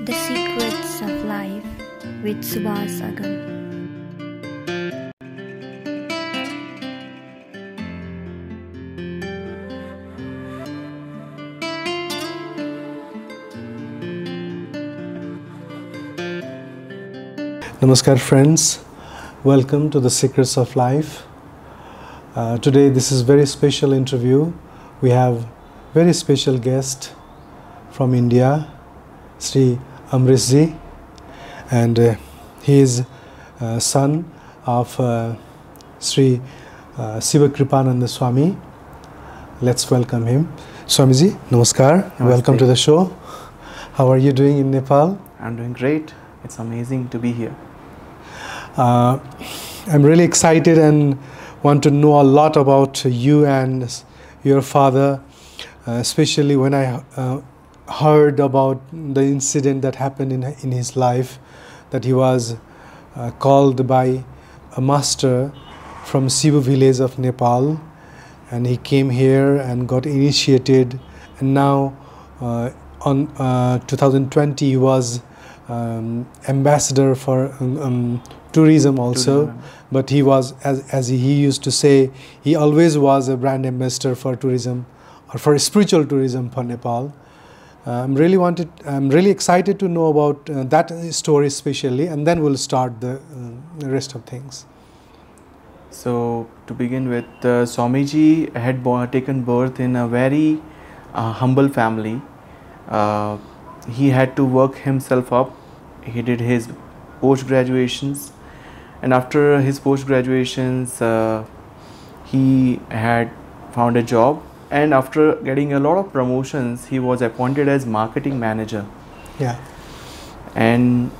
The Secrets of Life with Suvas Agam. Namaskar friends, welcome to the Secrets of Life. Today this is very special interview. We have very special guest from India, Shree Ambareesh, and he is son of Shree Shivkrupananda Swami. Let's welcome him. Swamiji, Namaskar. Namaste. Welcome to the show. How are you doing in Nepal? I'm doing great. It's amazing to be here. I'm really excited and want to know a lot about you and your father, especially when I heard about the incident that happened in his life, that he was called by a master from Shibu village of Nepal, and he came here and got initiated, and now on 2020 he was ambassador for tourism also. But he was, as he used to say, he always was a brand ambassador for tourism or for spiritual tourism for Nepal. I'm really excited to know about that story especially, and then we'll start the rest of things. So to begin with, Swamiji had taken birth in a very humble family. He had to work himself up. He did his post-graduations, and after his post-graduations he had found a job, and after getting a lot of promotions he was appointed as marketing manager. Yeah. And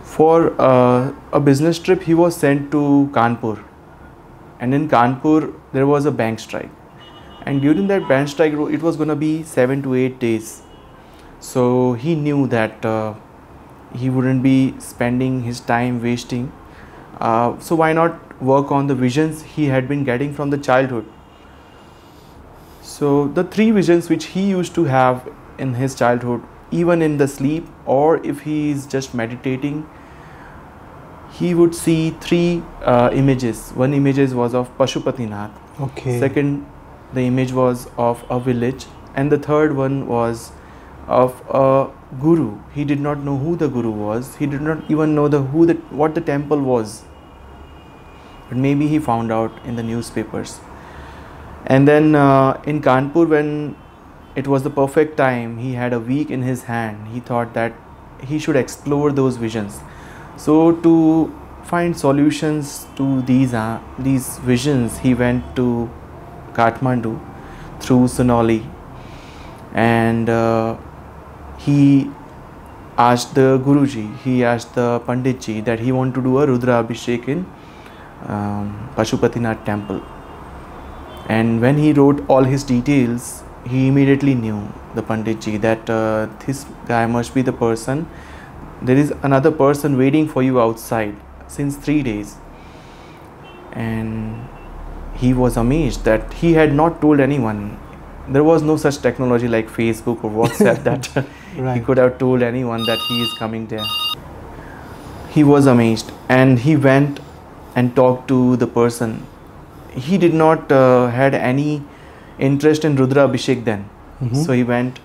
for a business trip he was sent to Kanpur, and in Kanpur there was a bank strike, and during that bank strike it was going to be 7 to 8 days. So he knew that he wouldn't be spending his time wasting, so why not work on the visions he had been getting from the childhood. So the three visions which he used to have in his childhood, even in the sleep or if he is just meditating, he would see three images. One image was of Pashupatinath. Okay. Second, the image was of a village, and the third one was of a guru. He did not know who the guru was. He did not even know what the temple was. But maybe he found out in the newspapers. And then in Kanpur, when it was the perfect time, he had a week in his hand. He thought that he should explore those visions. So to find solutions to these visions, he went to Kathmandu through Sonali, and he asked the Guruji, he asked the Panditji that he wanted to do a Rudra Abhishek in Pashupatinath temple. And when he wrote all his details, he immediately knew, the Panditji, that this guy must be the person. There is another person waiting for you outside since 3 days. And he was amazed that he had not told anyone. There was no such technology like Facebook or WhatsApp that Right. he could have told anyone that he is coming there. He was amazed, and he went and talked to the person. He did not had any interest in Rudra Abhishek then. So he went,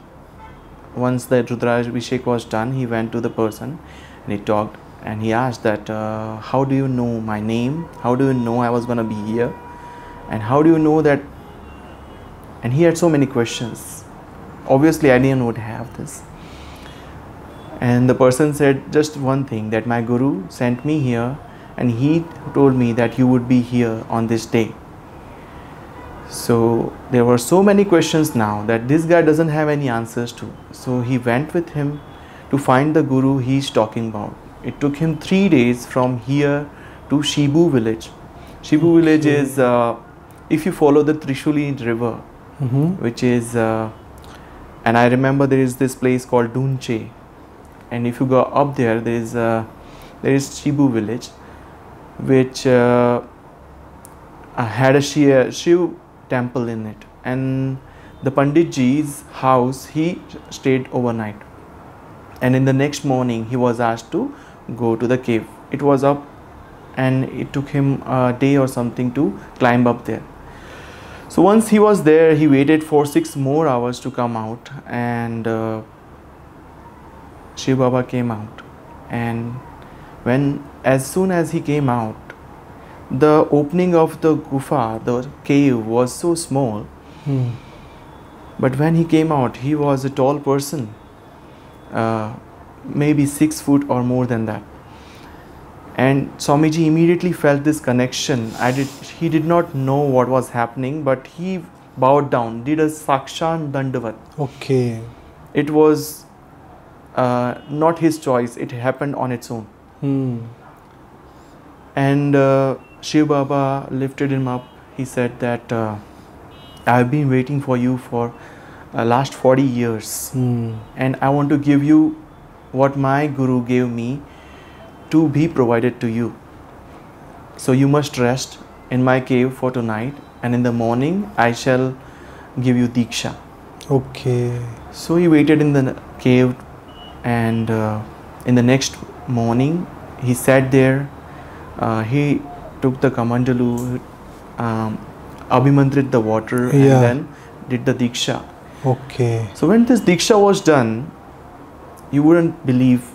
once the Rudra Abhishek was done, he went to the person and he talked, and he asked that how do you know my name? How do you know I was going to be here? And how do you know that? And he had so many questions. Obviously anyone would have this. And the person said just one thing, that my guru sent me here and he told me that you would be here on this day. So there were so many questions now that this guy doesn't have any answers to. So he went with him to find the guru he's talking about. It took him 3 days from here to Shibu village. Shibu village is, if you follow the Trishuli river, which is, and I remember there is this place called Dunche, and if you go up there, there is Shibu village, which had a Shiv temple in it, and the Panditji's house he stayed overnight. And in the next morning, he was asked to go to the cave. It was up, and it took him a day or something to climb up there. So once he was there, he waited for 6 more hours to come out, and Shiv Baba came out. And as soon as he came out, the opening of the gufa, the cave, was so small. But when he came out, he was a tall person, maybe 6 foot or more than that. And Swamiji immediately felt this connection. He did not know what was happening, but he bowed down, did a sakshan dandavat. Okay. It was not his choice, it happened on its own. And Shiv Baba lifted him up. He said that I have been waiting for you for last 40 years, and I want to give you what my Guru gave me to be provided to you. So you must rest in my cave for tonight, and in the morning I shall give you Diksha. Okay. So he waited in the cave, and in the next morning he sat there. He took the Kamandalu, abhimantrit the water, and then did the Diksha. Okay. So when this Diksha was done, you wouldn't believe,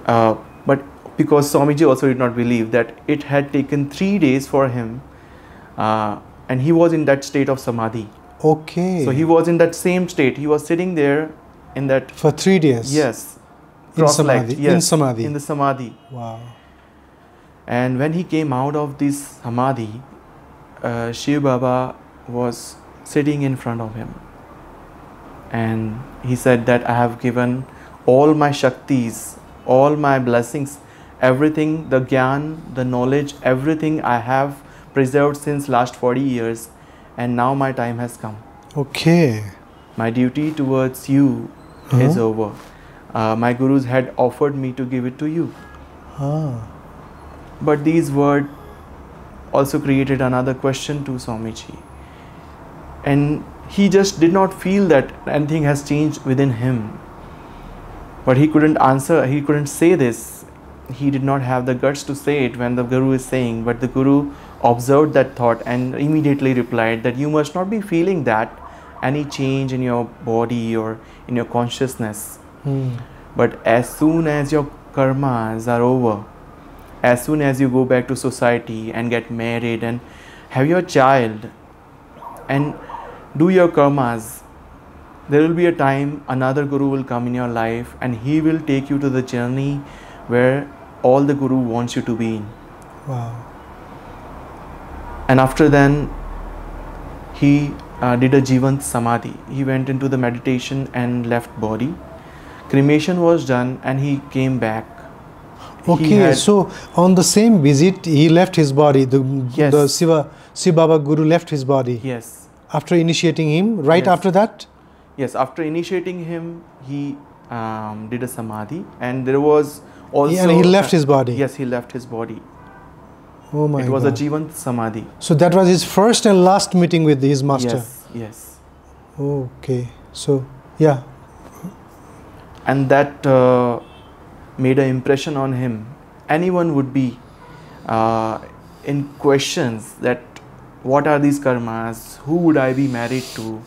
but because Swamiji also did not believe, that it had taken 3 days for him, and he was in that state of Samadhi. Okay. So he was in that same state. He was sitting there in that... For 3 days? Yes. In Samadhi? Yes, in Samadhi? In the Samadhi. Wow. And when he came out of this Samadhi, Shiv Baba was sitting in front of him. And he said that I have given all my Shaktis, all my blessings, everything, the Gyan, the knowledge, everything I have preserved since last 40 years. And now my time has come. Okay. My duty towards you is over. My Gurus had offered me to give it to you. But these words also created another question to Swamiji. And he just did not feel that anything has changed within him. But he couldn't answer, he couldn't say this. He did not have the guts to say it when the Guru is saying. But the Guru observed that thought and immediately replied that you must not be feeling that any change in your body or in your consciousness. But as soon as your karmas are over, as soon as you go back to society and get married and have your child and do your karmas, there will be a time another Guru will come in your life and he will take you to the journey where all the Guru wants you to be in. Wow. And after then, he did a Jivant Samadhi. He went into the meditation and left body. Cremation was done and he came back. Okay, so on the same visit, he left his body. The Shiv Baba Guru left his body. Yes. After initiating him, right after that? Yes, after initiating him, he did a Samadhi, and there was also... and he left his body? Yes, he left his body. Oh my God. It was a Jivant Samadhi. So that was his first and last meeting with his master? Yes, yes. Okay, so, yeah. And that made an impression on him. Anyone would be in questions that what are these karmas, who would I be married to?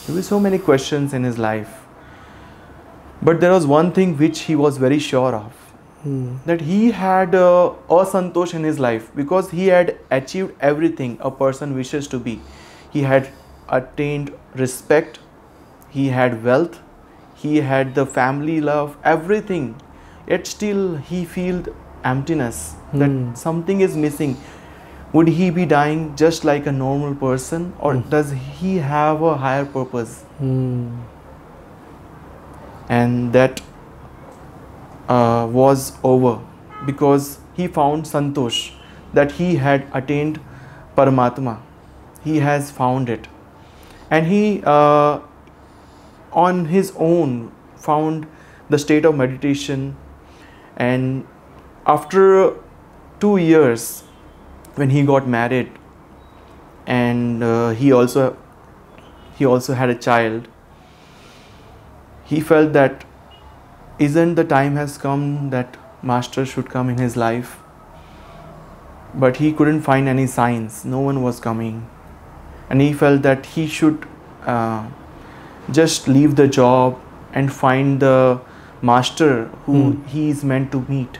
There were so many questions in his life. But there was one thing which he was very sure of, that he had a santosh in his life because he had achieved everything a person wishes to be. He had attained respect, he had wealth, he had the family love, everything. Yet still he felt emptiness, that something is missing. Would he be dying just like a normal person, or does he have a higher purpose? And that was over because he found santosh, that he had attained Paramatma. He has found it. And he on his own found the state of meditation. And after 2 years, when he got married, and he also had a child, he felt that isn't the time has come that master should come in his life? But he couldn't find any signs. No one was coming. And he felt that he should just leave the job and find the master who he is meant to meet.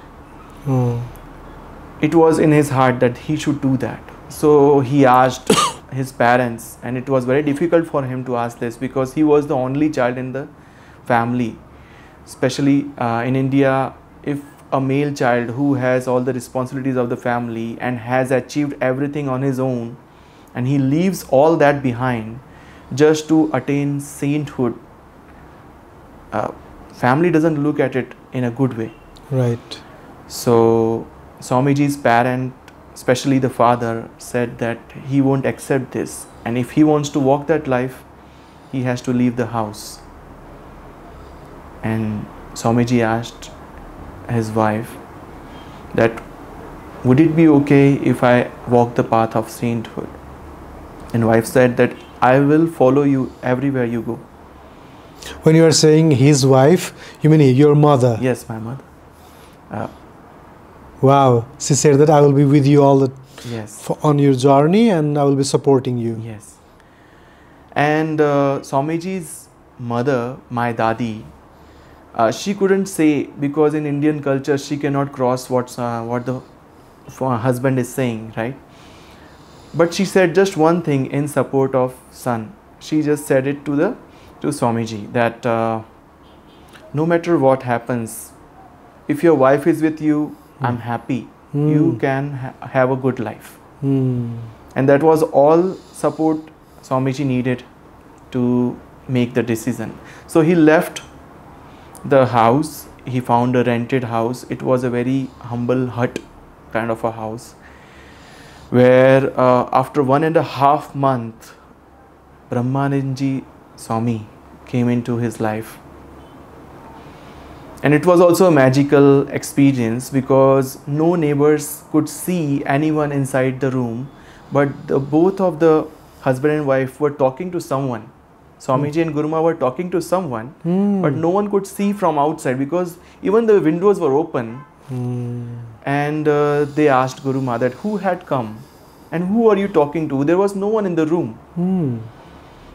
It was in his heart that he should do that. So he asked his parents, and it was very difficult for him to ask this because he was the only child in the family. Especially in India, if a male child who has all the responsibilities of the family and has achieved everything on his own, and he leaves all that behind just to attain sainthood, family doesn't look at it in a good way. Right. So Swamiji's parent, especially the father, said that he won't accept this, and if he wants to walk that life, he has to leave the house. And Swamiji asked his wife that, would it be okay if I walk the path of sainthood? And wife said that, I will follow you everywhere you go. When you are saying his wife, you mean your mother? Yes, my mother. Wow. She said that I will be with you all the Yes. on your journey, and I will be supporting you. Yes. And Swamiji's mother, my dadi, she couldn't say, because in Indian culture she cannot cross what the husband is saying, right? But she said just one thing in support of son. She just said it to Swamiji that no matter what happens, if your wife is with you, I'm happy. You can have a good life. And that was all support Swamiji needed to make the decision. So he left the house. He found a rented house. It was a very humble hut kind of a house, where after 1.5 months, Brahmananji Swami came into his life. And it was also a magical experience because no neighbors could see anyone inside the room, but both of the husband and wife were talking to someone. Swamiji and Guruma were talking to someone, but no one could see from outside because even the windows were open. And they asked Guruma that who had come and who are you talking to? There was no one in the room.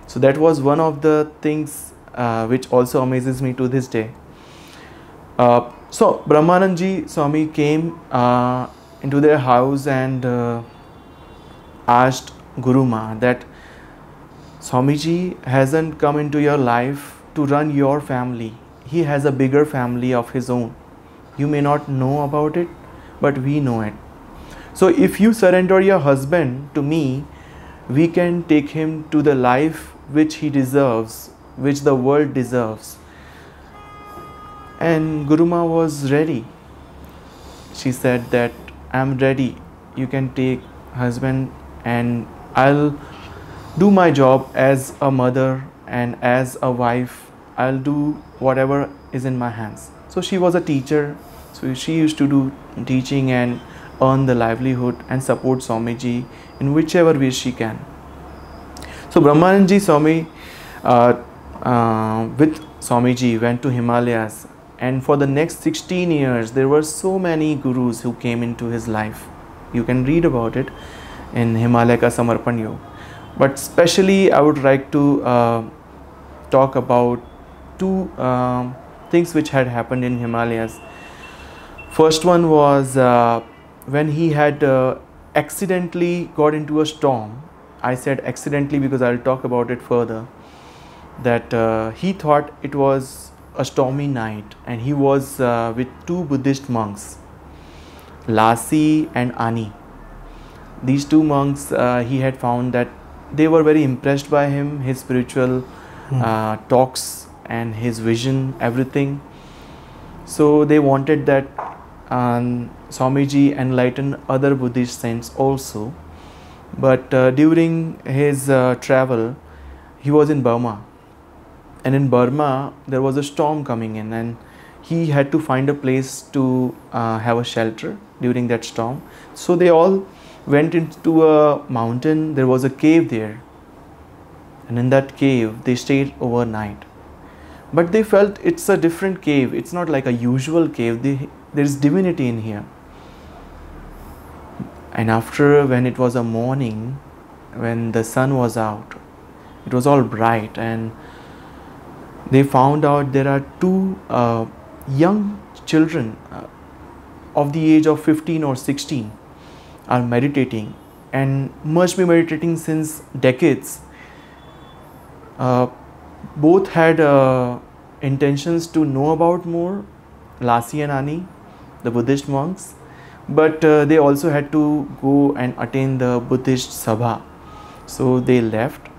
So that was one of the things which also amazes me to this day. So Brahmananji Swami came into their house and asked Guruma that Swamiji hasn't come into your life to run your family. He has a bigger family of his own. You may not know about it, but we know it. So if you surrender your husband to me, we can take him to the life which he deserves, which the world deserves. And Guruma was ready. She said that, I'm ready. You can take husband and I'll do my job as a mother and as a wife. I'll do whatever is in my hands. So she was a teacher. So she used to do teaching and earn the livelihood and support Swamiji in whichever way she can. So Brahmananji Swami with Swamiji went to Himalayas, and for the next 16 years there were so many gurus who came into his life. You can read about it in Himalaya Ka Samarpan Yog. But especially I would like to talk about two things which had happened in Himalayas. First one was when he had accidentally got into a storm. I said accidentally because I'll talk about it further. That he thought it was a stormy night, and he was with two Buddhist monks, Lasi and Ani. These two monks, he had found that they were very impressed by him, his spiritual talks and his vision, everything. So they wanted that Swamiji enlighten other Buddhist saints also. But during his travel, he was in Burma. And in Burma, there was a storm coming in, and he had to find a place to have a shelter during that storm. So they all went into a mountain. There was a cave there. And in that cave, they stayed overnight. but they felt it's a different cave. It's not like a usual cave. There's divinity in here. And after, when it was a morning, when the sun was out, it was all bright, and they found out there are two young children of the age of 15 or 16 are meditating, and must be meditating since decades. Both had intentions to know about more, Lasi and Ani, the Buddhist monks, but they also had to go and attend the Buddhist Sabha. So they left.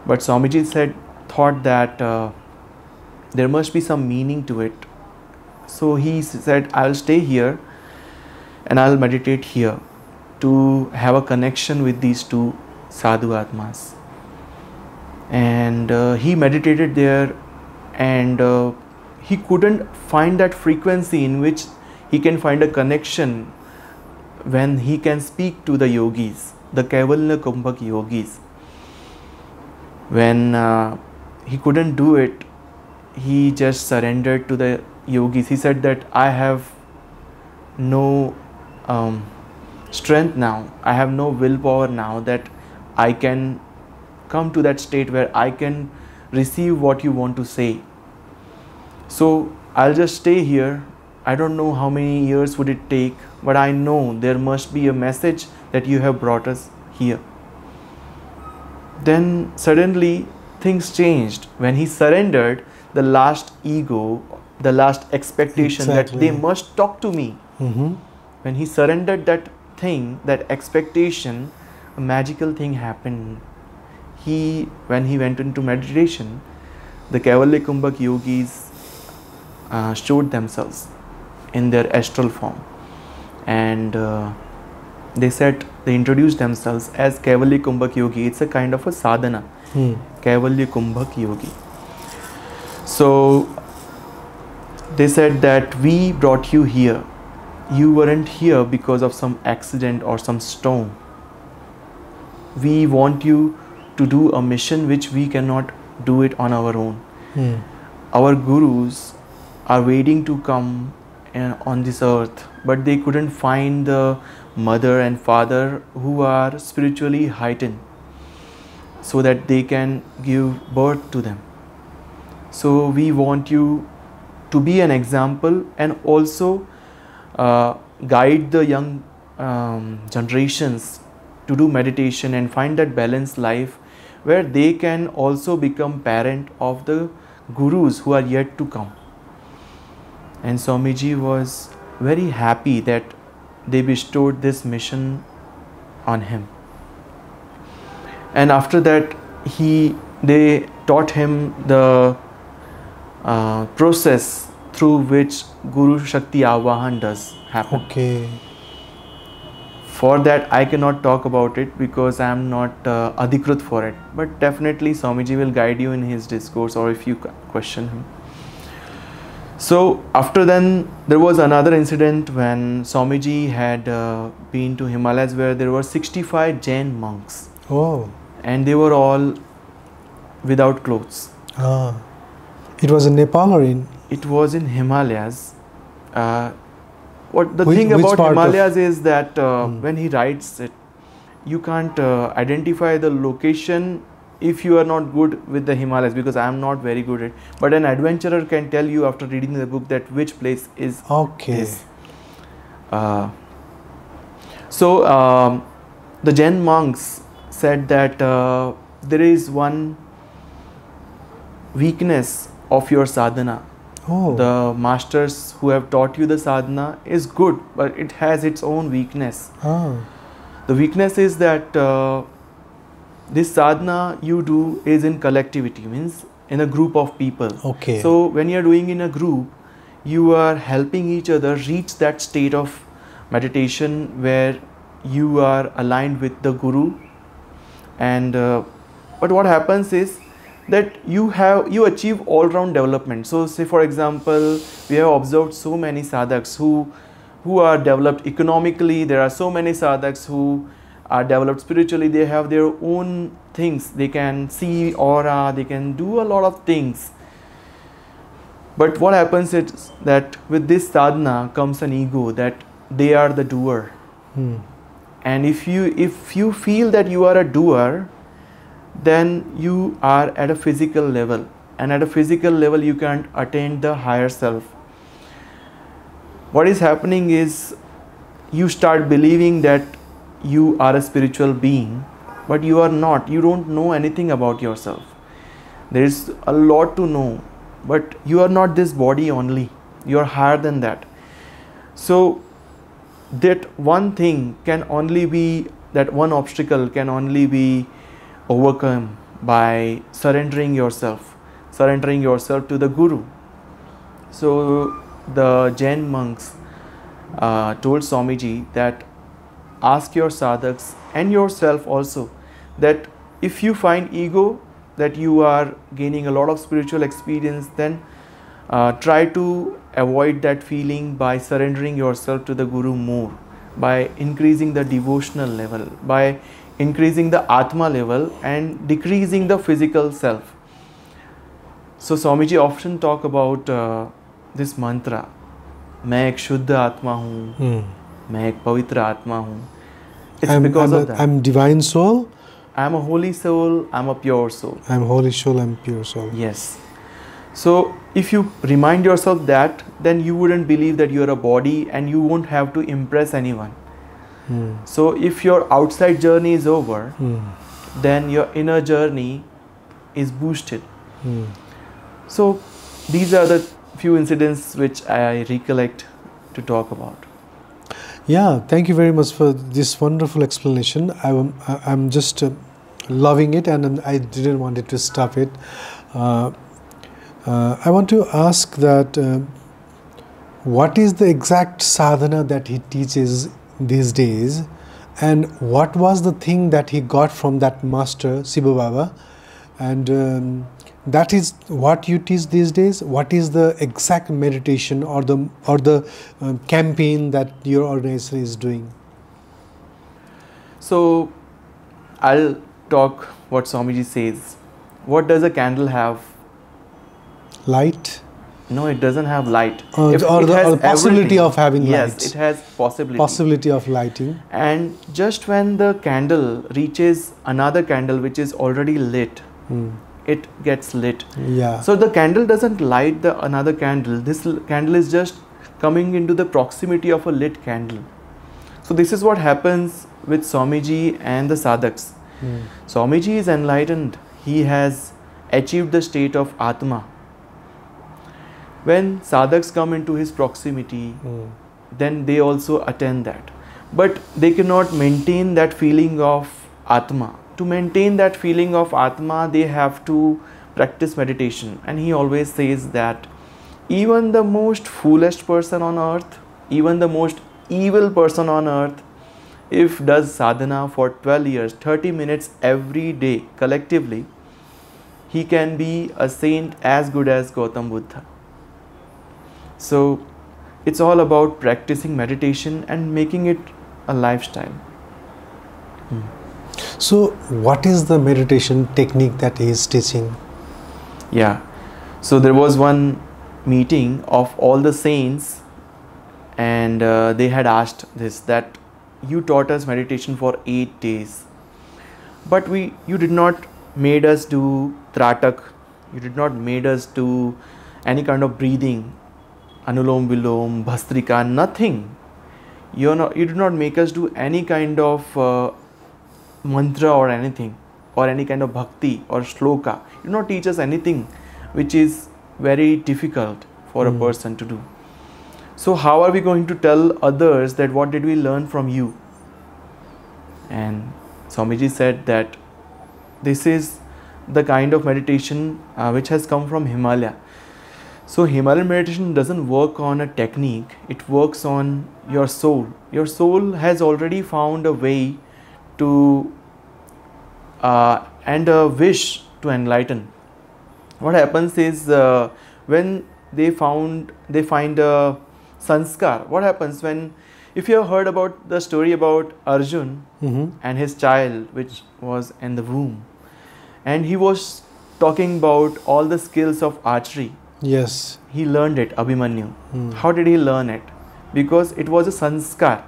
But Swamiji thought that there must be some meaning to it. So he said, I'll stay here and I'll meditate here to have a connection with these two sadhu atmas. And he meditated there, and he couldn't find that frequency in which he can find a connection when he can speak to the yogis, the Kaivalya Kumbhak yogis. When he couldn't do it, he just surrendered to the yogis. He said that I have no strength now, I have no willpower now that I can come to that state where I can receive what you want to say. So I'll just stay here. I don't know how many years would it take, but I know there must be a message that you have brought us here. Then suddenly things changed. When he surrendered, the last ego, the last expectation that they must talk to me. When he surrendered that thing, that expectation, a magical thing happened. When he went into meditation, the Kaivalya Kumbhak yogis showed themselves in their astral form, and they introduced themselves as Kaivalya Kumbhak yogi. It's a kind of a sadhana, Kaivalya Kumbhak yogi. So they said that we brought you here. You weren't here because of some accident or some storm. We want you to do a mission which we cannot do it on our own. Our gurus are waiting to come on this earth, but they couldn't find the mother and father who are spiritually heightened so that they can give birth to them. So we want you to be an example and also guide the young generations to do meditation and find that balanced life where they can also become parent of the gurus who are yet to come. And Swamiji was very happy that they bestowed this mission on him. And after that, they taught him the process through which Guru Shakti Avahan does happen. Okay. For that, I cannot talk about it because I am not adhikrut for it. But definitely Swamiji will guide you in his discourse, or if you question him. So after then, there was another incident when Swamiji had been to Himalayas, where there were 65 Jain monks. Oh. And they were all without clothes. It was in Nepal or in? It was in Himalayas. Which thing about part Himalayas is that when he writes it, you can't identify the location if you are not good with the Himalayas, because I am not very good at it. But an adventurer can tell you after reading the book that which place is this. So the Jain monks said that there is one weakness of your sadhana. The masters who have taught you the sadhana is good, but it has its own weakness. The weakness is that this sadhana you do is in collectivity, means in a group of people. Okay. So when you are doing in a group, you are helping each other reach that state of meditation where you are aligned with the Guru. And but what happens is that you achieve all-round development. So say for example, we have observed so many sadhaks who are developed economically. There are so many sadhaks who are developed spiritually. They have their own things. They can see aura, they can do a lot of things. But what happens is that with this sadhana comes an ego that they are the doer. And if you feel that you are a doer, then you are at a physical level, and at a physical level you can't attain the higher self. What is happening is you start believing that you are a spiritual being, but you are not. You don't know anything about yourself. There is a lot to know, but you are not this body only. You are higher than that. So that one thing can only be, that one obstacle can only be overcome by surrendering yourself to the Guru. So the Jain monks told Swamiji that ask your sadhaks and yourself also that if you find ego, that you are gaining a lot of spiritual experience, then try to avoid that feeling by surrendering yourself to the Guru more, by increasing the devotional level, by increasing the Atma level and decreasing the physical self. So Swamiji often talk about this mantra, मैं एक शुद्ध आत्मा हूँ, मैं एक पवित्र आत्मा हूँ. It's because of that. I'm divine soul. I'm a holy soul. I'm a pure soul. I'm holy soul. I'm pure soul. Yes. So if you remind yourself that, then you wouldn't believe that you are a body and you won't have to impress anyone. So if your outside journey is over, then your inner journey is boosted. So these are the few incidents which I recollect to talk about. Yeah, thank you very much for this wonderful explanation. I'm just loving it, and I didn't want it to stop it. I want to ask that what is the exact sadhana that he teaches these days, and what was the thing that he got from that master Shibu Baba, and that is what you teach these days. What is the exact meditation or the campaign that your organization is doing? So I'll talk what Swamiji says. What does a candle have? Light? No, it doesn't have light. Or the possibility of having light. Yes, it has possibility. Possibility of lighting. And just when the candle reaches another candle which is already lit, it gets lit. Yeah. So the candle doesn't light the another candle. This candle is just coming into the proximity of a lit candle. So this is what happens with Swamiji and the sadhaks. Swamiji is enlightened. He has achieved the state of Atma. When sadhaks come into his proximity, then they also attain that. But they cannot maintain that feeling of Atma. To maintain that feeling of Atma, they have to practice meditation. And he always says that even the most foolish person on earth, even the most evil person on earth, if does sadhana for 12 years, 30 minutes every day collectively, he can be a saint as good as Gautam Buddha. So it's all about practicing meditation and making it a lifestyle. So what is the meditation technique that he is teaching? Yeah. So there was one meeting of all the saints, and they had asked this, that you taught us meditation for 8 days, but you did not made us do tratak, you did not made us do any kind of breathing, anulom vilom, bhastrika, nothing. You did not make us do any kind of mantra or anything, or any kind of bhakti or shloka. You do not teach us anything which is very difficult for a person to do. So how are we going to tell others that what did we learn from you? And Swamiji said that this is the kind of meditation which has come from Himalaya. So Himalayan meditation doesn't work on a technique, it works on your soul. Your soul has already found a way to and a wish to enlighten. What happens is when they find a sanskar, what happens when, if you have heard about the story about Arjun and his child which was in the womb, and he was talking about all the skills of archery, Yes. He learned it, Abhimanyu. How did he learn it? Because it was a sanskar.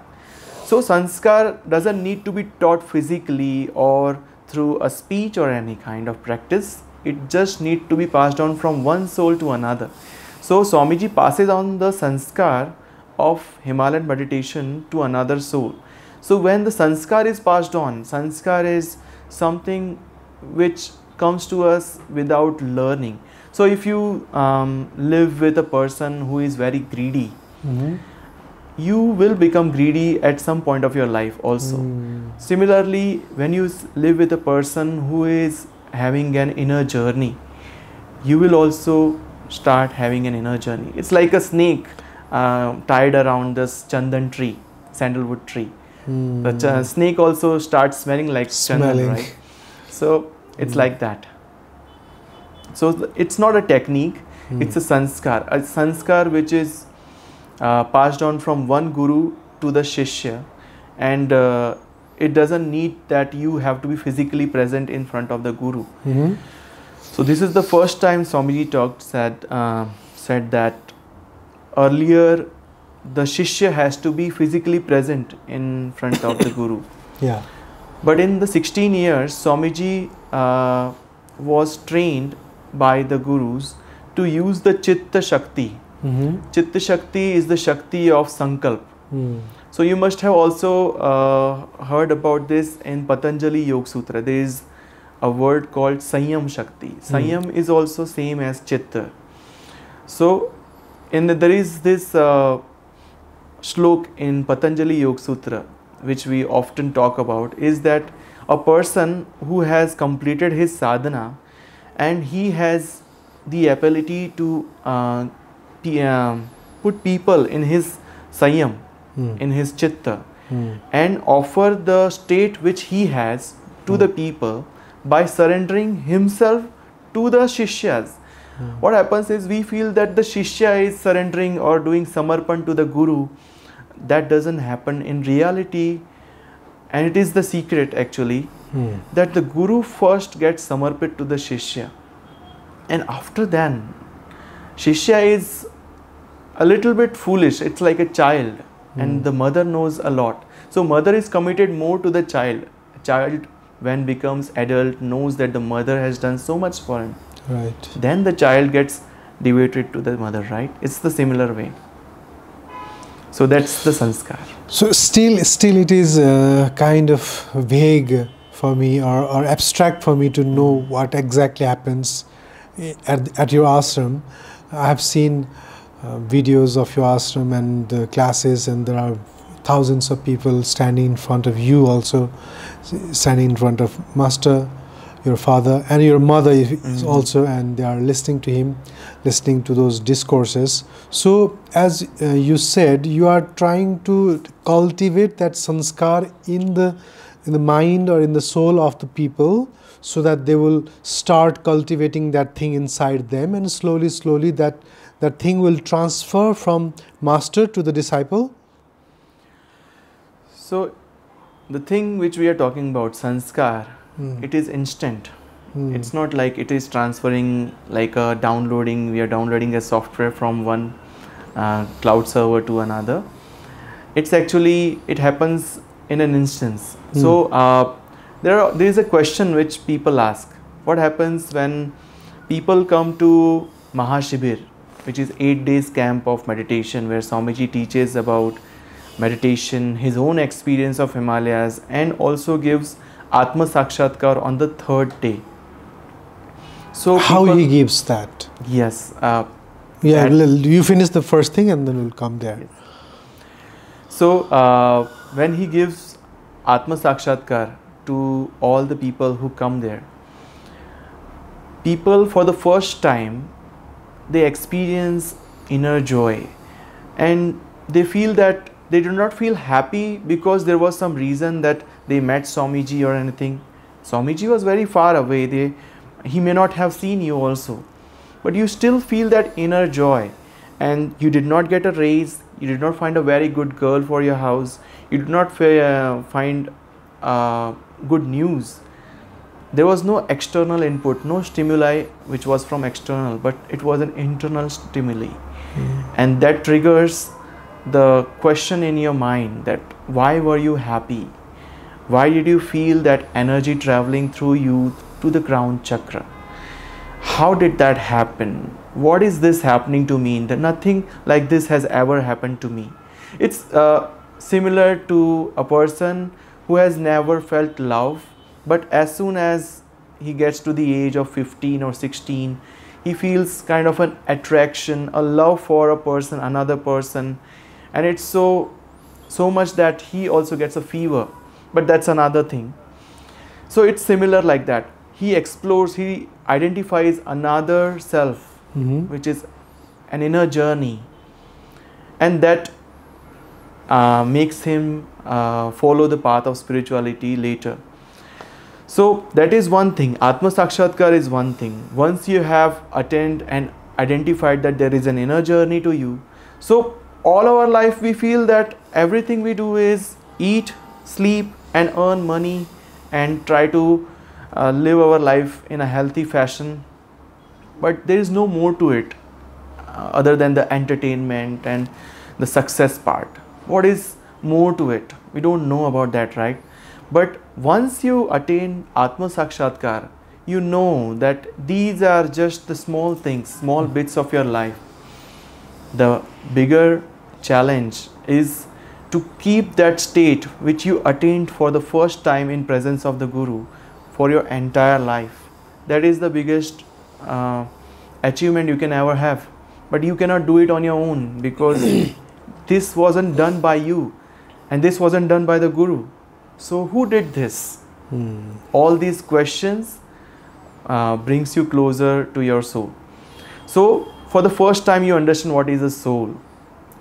So sanskar doesn't need to be taught physically or through a speech or any kind of practice. It just needs to be passed on from one soul to another. So Swamiji passes on the sanskar of Himalayan meditation to another soul. So when the sanskar is passed on, sanskar is something which comes to us without learning. So if you live with a person who is very greedy, you will become greedy at some point of your life also. Similarly, when you live with a person who is having an inner journey, you will also start having an inner journey. It's like a snake tied around this chandan tree, sandalwood tree. The snake also starts smelling like chandan, right? So it's like that. So it's not a technique, it's a sanskar which is passed on from one guru to the shishya, and it doesn't need that you have to be physically present in front of the guru. So this is the first time Swamiji said that earlier the shishya has to be physically present in front of the guru. Yeah. But in the 16 years, Swamiji was trained by the gurus to use the Chitta Shakti. Chitta Shakti is the Shakti of Sankalp. So you must have also heard about this in Patanjali Yoga Sutra. There is a word called Sanyam Shakti. Sanyam is also same as Chitta. So there is this shlok in Patanjali Yoga Sutra which we often talk about, is that a person who has completed his sadhana and he has the ability to put people in his Sanyam, in his Chitta, and offer the state which he has to the people by surrendering himself to the Shishyas. What happens is we feel that the Shishya is surrendering or doing samarpan to the Guru. That doesn't happen in reality, and it is the secret actually, that the Guru first gets samarpit to the Shishya, and after then Shishya is a little bit foolish. It's like a child, and the mother knows a lot. So mother is committed more to the child. Child, when becomes adult, knows that the mother has done so much for him. Right. Then the child gets devoted to the mother, right? It's the similar way. So that's the sanskar. So still it is kind of vague for me or abstract for me to know what exactly happens at your ashram. I have seen videos of your ashram and classes, and there are thousands of people standing in front of you, also standing in front of master, your father, and your mother is also, and they are listening to him, listening to those discourses. So as you said, you are trying to cultivate that sanskar in the mind or in the soul of the people, so that they will start cultivating that thing inside them, and slowly that thing will transfer from master to the disciple. So the thing which we are talking about, sanskar, it is instant. It's not like it is transferring like a downloading. We are downloading a software from one cloud server to another. It's actually, it happens in an instance. So there is a question which people ask. What happens when people come to Mahashibir, which is 8 days camp of meditation, where Swamiji teaches about meditation, his own experience of Himalayas, and also gives Atma Sakshatkar on the 3rd day. So how he gives that? Yes. Yeah, you finish the first thing and then we'll come there. Yes. So when he gives Atma Sakshatkar to all the people who come there, people for the first time, they experience inner joy, and they feel that they do not feel happy because there was some reason that they met Swamiji or anything. Swamiji was very far away. He may not have seen you also, but you still feel that inner joy, and you did not get a raise, you did not find a very good girl for your house, you did not find good news, there was no external input, no stimuli which was from external, but it was an internal stimuli. And that triggers the question in your mind that why were you happy? Why did you feel that energy traveling through you to the crown chakra? How did that happen? What is this happening to me? That nothing like this has ever happened to me. It's similar to a person who has never felt love, but as soon as he gets to the age of 15 or 16, he feels kind of an attraction, a love for a person, another person, and it's so much that he also gets a fever. But that's another thing. So it's similar like that. He explores, he identifies another self, which is an inner journey, and that makes him follow the path of spirituality later. So that is one thing. Atma Sakshatkar is one thing. Once you have attained and identified that there is an inner journey to you, so all our life we feel that everything we do is eat, sleep and earn money and try to live our life in a healthy fashion. But there is no more to it other than the entertainment and the success part. What is more to it? We don't know about that, right? But once you attain Atma Sakshatkar, you know that these are just the small things, small bits of your life. The bigger challenge is to keep that state which you attained for the first time in presence of the Guru for your entire life. That is the biggest achievement you can ever have. But you cannot do it on your own because this wasn't done by you and this wasn't done by the Guru. So who did this? All these questions brings you closer to your soul. So for the first time you understand what is a soul.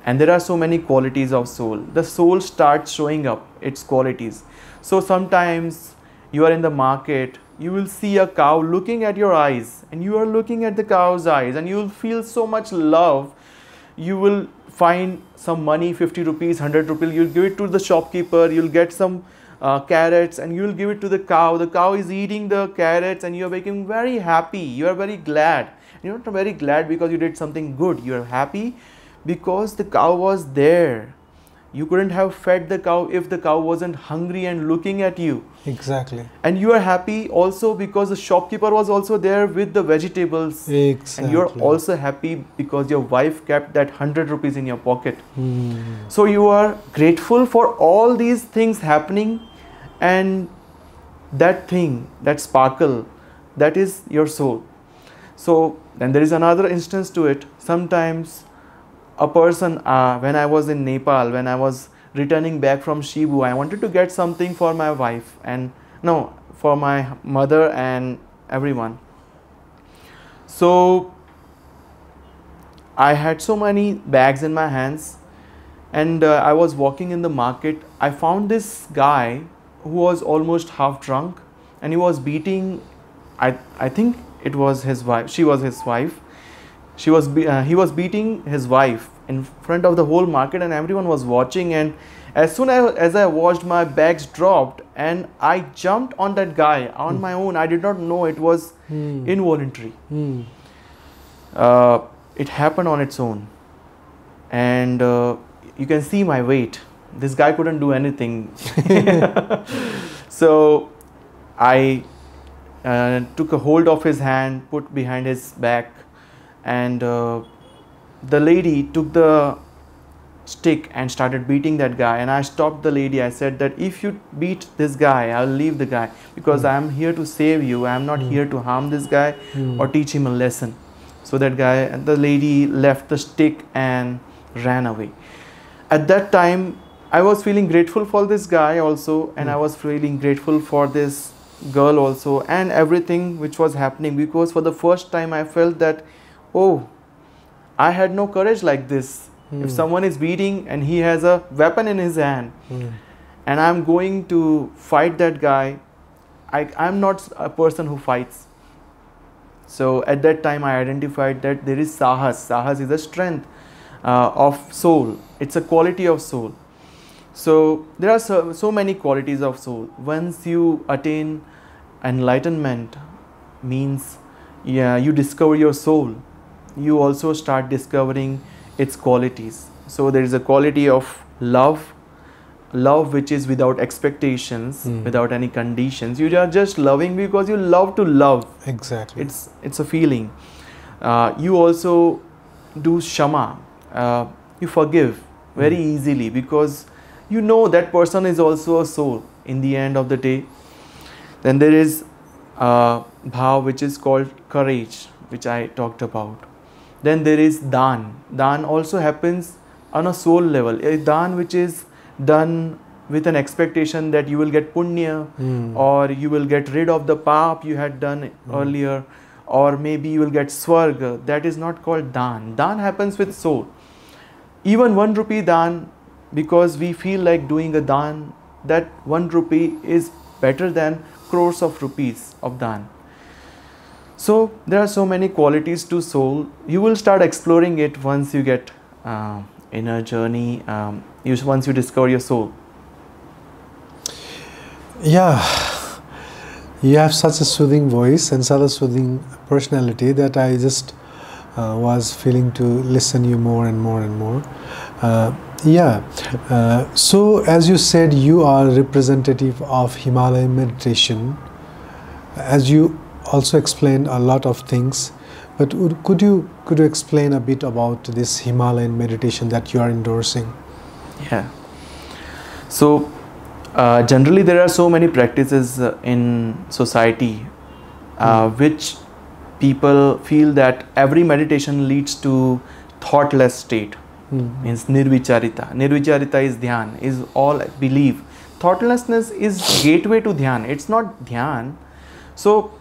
And there are so many qualities of soul. The soul starts showing up its qualities. So sometimes you are in the market, you will see a cow looking at your eyes and you are looking at the cow's eyes and you will feel so much love. You will find some money, 50 rupees, 100 rupees, you'll give it to the shopkeeper, you'll get some carrots and you'll give it to the cow. The cow is eating the carrots and you're becoming very happy. You are very glad. You're not very glad because you did something good. You're happy because the cow was there. You couldn't have fed the cow if the cow wasn't hungry and looking at you. Exactly. And you are happy also because the shopkeeper was also there with the vegetables. Exactly. And you're also happy because your wife kept that 100 rupees in your pocket. So you are grateful for all these things happening, and that thing, that sparkle, that is your soul. So then there is another instance to it. Sometimes a person, when I was in Nepal, when I was returning back from Shibu, I wanted to get something for my wife and for my mother and everyone. So I had so many bags in my hands and I was walking in the market. I found this guy who was almost half drunk and he was beating, I think it was his wife, she was his wife. He was beating his wife in front of the whole market and everyone was watching, and as soon as I watched, my bags dropped and I jumped on that guy on my own. I did not know it was involuntary. It happened on its own, and you can see my weight. This guy couldn't do anything. So I took a hold of his hand, put behind his back, and the lady took the stick and started beating that guy, and I stopped the lady. I said that if you beat this guy, I'll leave the guy because I am here to save you. I am not here to harm this guy or teach him a lesson. So that guy and the lady left the stick and ran away. At that time I was feeling grateful for this guy also, and I was feeling grateful for this girl also and everything which was happening, because for the first time I felt that, oh, I had no courage like this. If someone is beating and he has a weapon in his hand and I'm going to fight that guy, I'm not a person who fights. So at that time I identified that there is sahas. Sahas is a strength of soul. It's a quality of soul. So there are so many qualities of soul. Once you attain enlightenment means, yeah, you discover your soul. You also start discovering its qualities. So there is a quality of love, love which is without expectations, without any conditions. You are just loving because you love to love. Exactly. It's a feeling. You also do shama. You forgive very easily because you know that person is also a soul in the end of the day. Then there is bhav, which is called courage, which I talked about. Then there is dan. Dan also happens on a soul level. A dan which is done with an expectation that you will get punya, or you will get rid of the pap you had done earlier, or maybe you will get swarga. That is not called dan. Dan happens with soul. Even 1 rupee dan, because we feel like doing a dan, that 1 rupee is better than crores of rupees of dan. So there are so many qualities to soul. You will start exploring it once you get inner journey, once you discover your soul. Yeah, you have such a soothing voice and such a soothing personality that I just was feeling to listen you more and more and more. So as you said, you are representative of Himalayan meditation. As you also explained a lot of things, but could you explain a bit about this Himalayan meditation that you are endorsing? Yeah. So generally there are so many practices in society which people feel that every meditation leads to thoughtless state. Means nirvicharita. Nirvicharita is dhyan, is all belief. Thoughtlessness is gateway to dhyan. It's not dhyan. So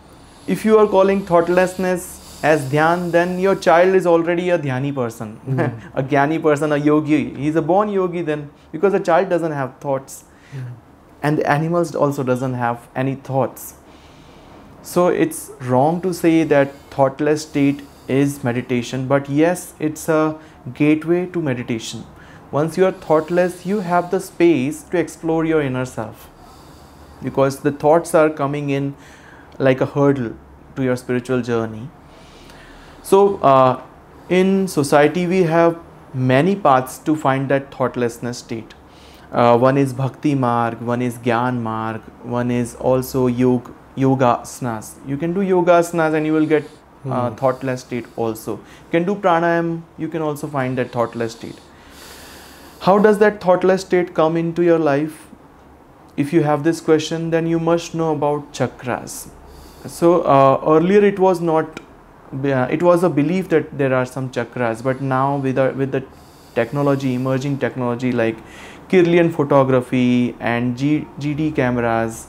if you are calling thoughtlessness as dhyan, then your child is already a dhyani person, a jnani person, a yogi. He is a born yogi then, because a child doesn't have thoughts. And the animals also doesn't have any thoughts. So it's wrong to say that thoughtless state is meditation, but yes, it's a gateway to meditation. Once you are thoughtless, you have the space to explore your inner self, because the thoughts are coming in like a hurdle to your spiritual journey. So in society we have many paths to find that thoughtlessness state. One is bhakti marg, one is gyan marg, one is also yoga asanas. You can do yoga asanas and you will get thoughtless state also. You can do pranayam, you can also find that thoughtless state. How does that thoughtless state come into your life? If you have this question, then you must know about chakras. So earlier it was not, it was a belief that there are some chakras, but now with the technology, emerging technology like Kirlian photography and GD cameras,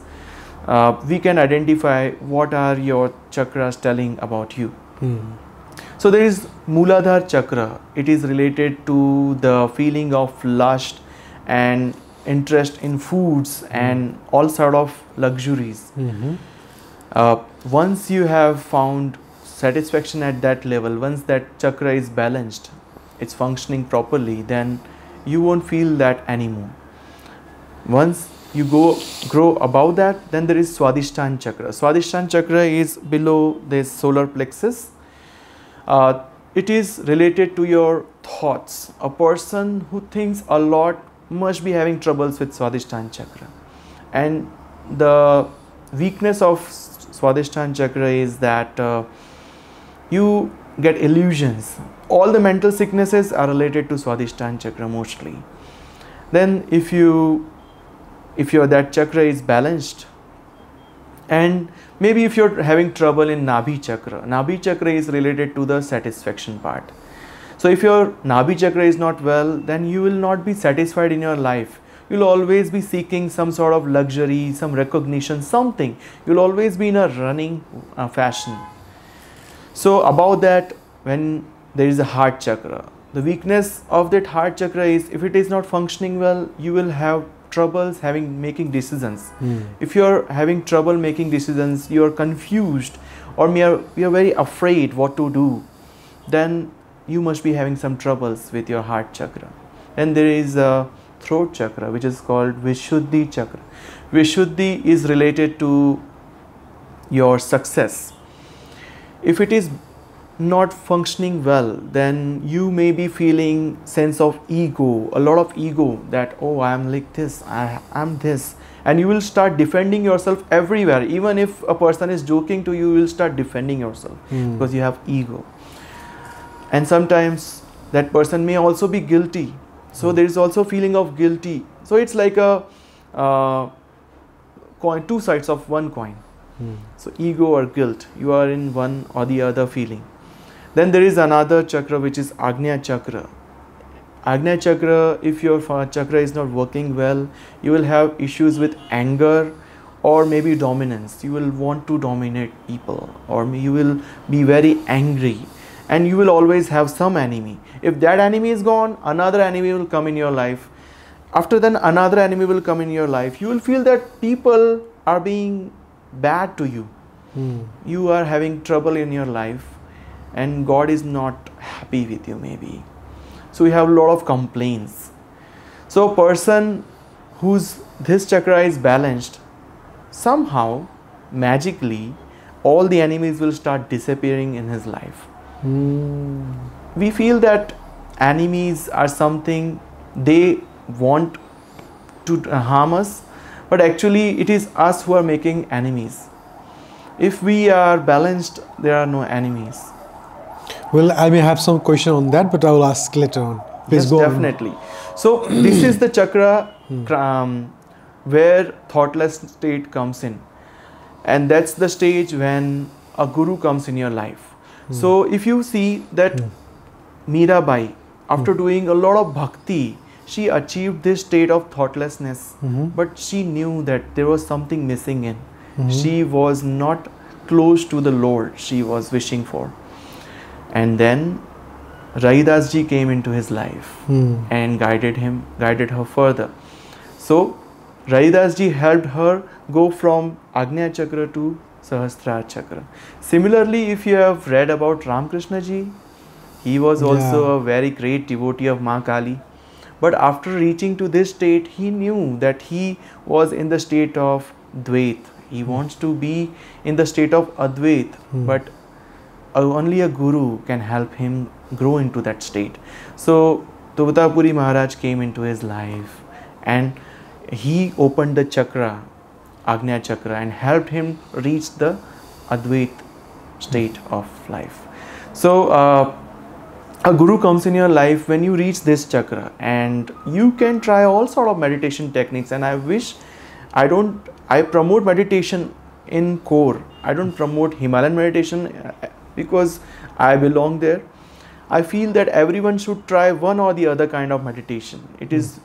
we can identify what are your chakras telling about you. So there is Mooladhara chakra. It is related to the feeling of lust and interest in foods and all sort of luxuries. Once you have found satisfaction at that level, once that chakra is balanced, it's functioning properly, then you won't feel that anymore. Once you grow above that, then there is Swadhisthana chakra. Swadhisthana chakra is below the solar plexus. It is related to your thoughts. A person who thinks a lot must be having troubles with Swadhisthana chakra. And the weakness of Swadhisthana chakra is that you get illusions. All the mental sicknesses are related to Swadhisthana chakra mostly. Then if that chakra is balanced, and maybe if you're having trouble in Nabhi chakra is related to the satisfaction part. So if your Nabhi chakra is not well, then you will not be satisfied in your life. You'll always be seeking some sort of luxury, some recognition, something. You'll always be in a running fashion. So above that, when there is a heart chakra, the weakness of that heart chakra is, if it is not functioning well, you will have troubles making decisions. If you are having trouble making decisions, you are confused, or you are very afraid what to do, then you must be having some troubles with your heart chakra. And there is a throat chakra which is called Vishuddhi chakra. Vishuddhi is related to your success, if it is not functioning well, then you may be feeling sense of ego, a lot of ego, that oh, I am like this, I'm this, and you will start defending yourself everywhere. Even if a person is joking to you, you will start defending yourself because you have ego. And sometimes that person may also be guilty, so there is also feeling of guilty. So it's like a coin, two sides of one coin. So ego or guilt, you are in one or the other feeling. Then there is another chakra, which is Agnya chakra. Agnya chakra, if your chakra is not working well, you will have issues with anger or maybe dominance. You will want to dominate people, or you will be very angry, and you will always have some enemy. If that enemy is gone, another enemy will come in your life. After then, another enemy will come in your life. You will feel that people are being bad to you. You are having trouble in your life, and God is not happy with you maybe. So you have a lot of complaints. So a person whose this chakra is balanced, somehow magically all the enemies will start disappearing in his life. We feel that enemies are something they want to harm us, but actually it is us who are making enemies. If we are balanced, there are no enemies. Well, I may have some question on that, but I will ask later on. Please go definitely. So this is the chakra where thoughtless state comes in, and that's the stage when a guru comes in your life. So if you see that Mirabai, after doing a lot of bhakti, she achieved this state of thoughtlessness, but she knew that there was something missing in. She was not close to the Lord she was wishing for. And then Raidas ji came into his life and guided her further. So Raidas ji helped her go from Agnya chakra to Sahasrara chakra. Similarly, if you have read about Ramakrishna ji, he was also a very great devotee of Ma Kali. But after reaching to this state, he knew that he was in the state of Dvait. He wants to be in the state of Advait, but only a guru can help him grow into that state. So Tuvatapuri Maharaj came into his life, and he opened the chakra, Agnya chakra, and helped him reach the Advait state of life. So a guru comes in your life when you reach this chakra, and you can try all sort of meditation techniques. And I promote meditation in core. I don't promote Himalayan meditation because I belong there. I feel that everyone should try one or the other kind of meditation. It is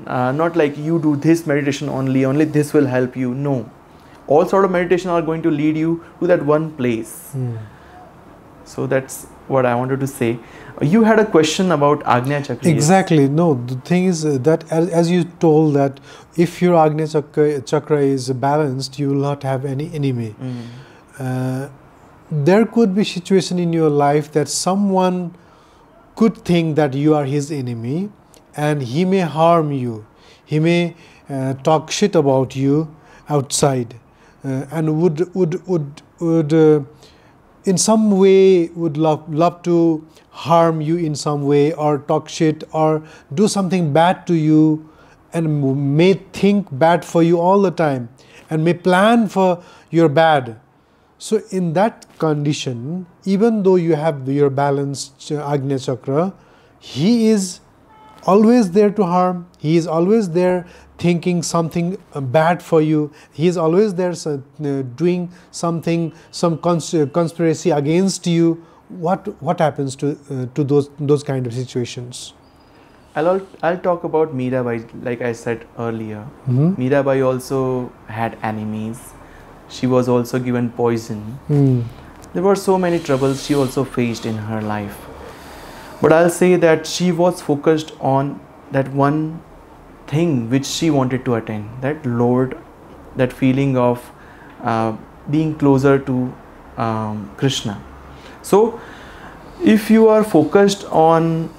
not like you do this meditation only this will help you. No. All sort of meditation are going to lead you to that one place. So that's what I wanted to say. You had a question about Agnya Chakra. Exactly. No, the thing is that as you told that if your Agnya Chakra is balanced, you will not have any enemy. There could be situation in your life that someone could think that you are his enemy, and he may harm you. He may talk shit about you outside, and would in some way would love to harm you in some way, or talk shit, or do something bad to you, and may think bad for you all the time, and may plan for your bad. So in that condition, even though you have your balanced Agnya Chakra, he is always there to harm. He is always there thinking something bad for you. He is always there doing something, some conspiracy against you. What happens to those kind of situations? I'll talk about Mirabai. Like I said earlier, Mirabai also had enemies. She was also given poison. There were so many troubles she also faced in her life. But I'll say that she was focused on that one thing which she wanted to attain, that Lord, that feeling of being closer to Krishna. So if you are focused on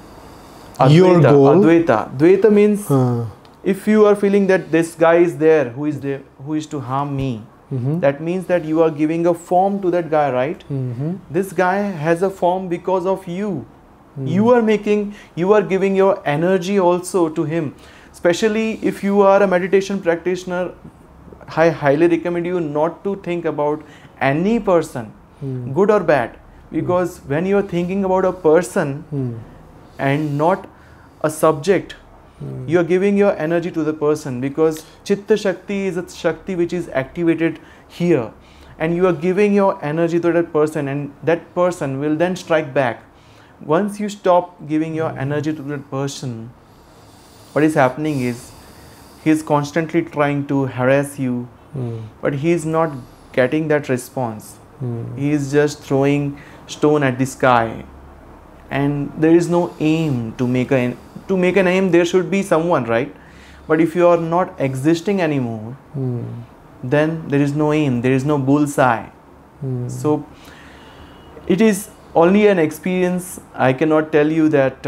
Advaita, your goal, Dvaita means if you are feeling that this guy is there who is to harm me, that means that you are giving a form to that guy, right? This guy has a form because of you. You are giving your energy also to him. Especially if you are a meditation practitioner, I highly recommend you not to think about any person, good or bad, because when you are thinking about a person and not a subject, you are giving your energy to the person, because Chitta Shakti is a Shakti which is activated here, and you are giving your energy to that person, and that person will then strike back. Once you stop giving your energy to that person, what is happening is he is constantly trying to harass you, but he is not getting that response. He is just throwing stone at the sky, and there is no aim to make an aim. There should be someone, right? But if you are not existing anymore, then there is no aim, there is no bullseye. So it is only an experience. I cannot tell you that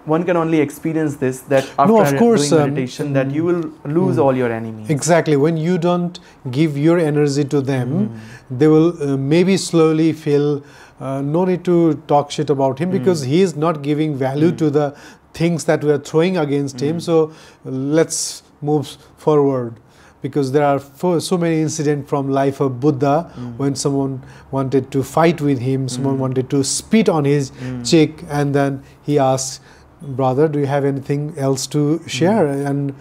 one can only experience this, that after doing meditation that you will lose all your enemies. Exactly. When you don't give your energy to them, they will maybe slowly feel no need to talk shit about him, because he is not giving value to the things that we are throwing against him. So let's move forward. Because there are so many incidents from life of Buddha, when someone wanted to fight with him, someone wanted to spit on his cheek, and then he asks, brother, do you have anything else to share? And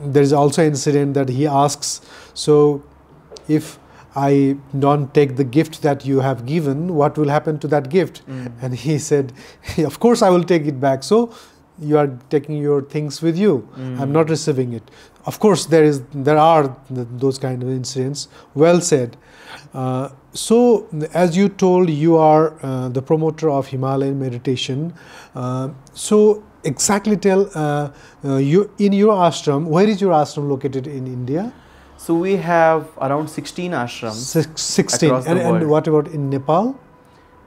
there is also an incident that he asks, so if I don't take the gift that you have given, what will happen to that gift? And he said, of course I will take it back. So you are taking your things with you. I'm not receiving it. Of course, there are those kind of incidents. Well said. So, as you told, you are the promoter of Himalayan meditation. So, exactly tell you in your ashram. Where is your ashram located in India? So we have around 16 ashrams. 16. Across the world. And what about in Nepal?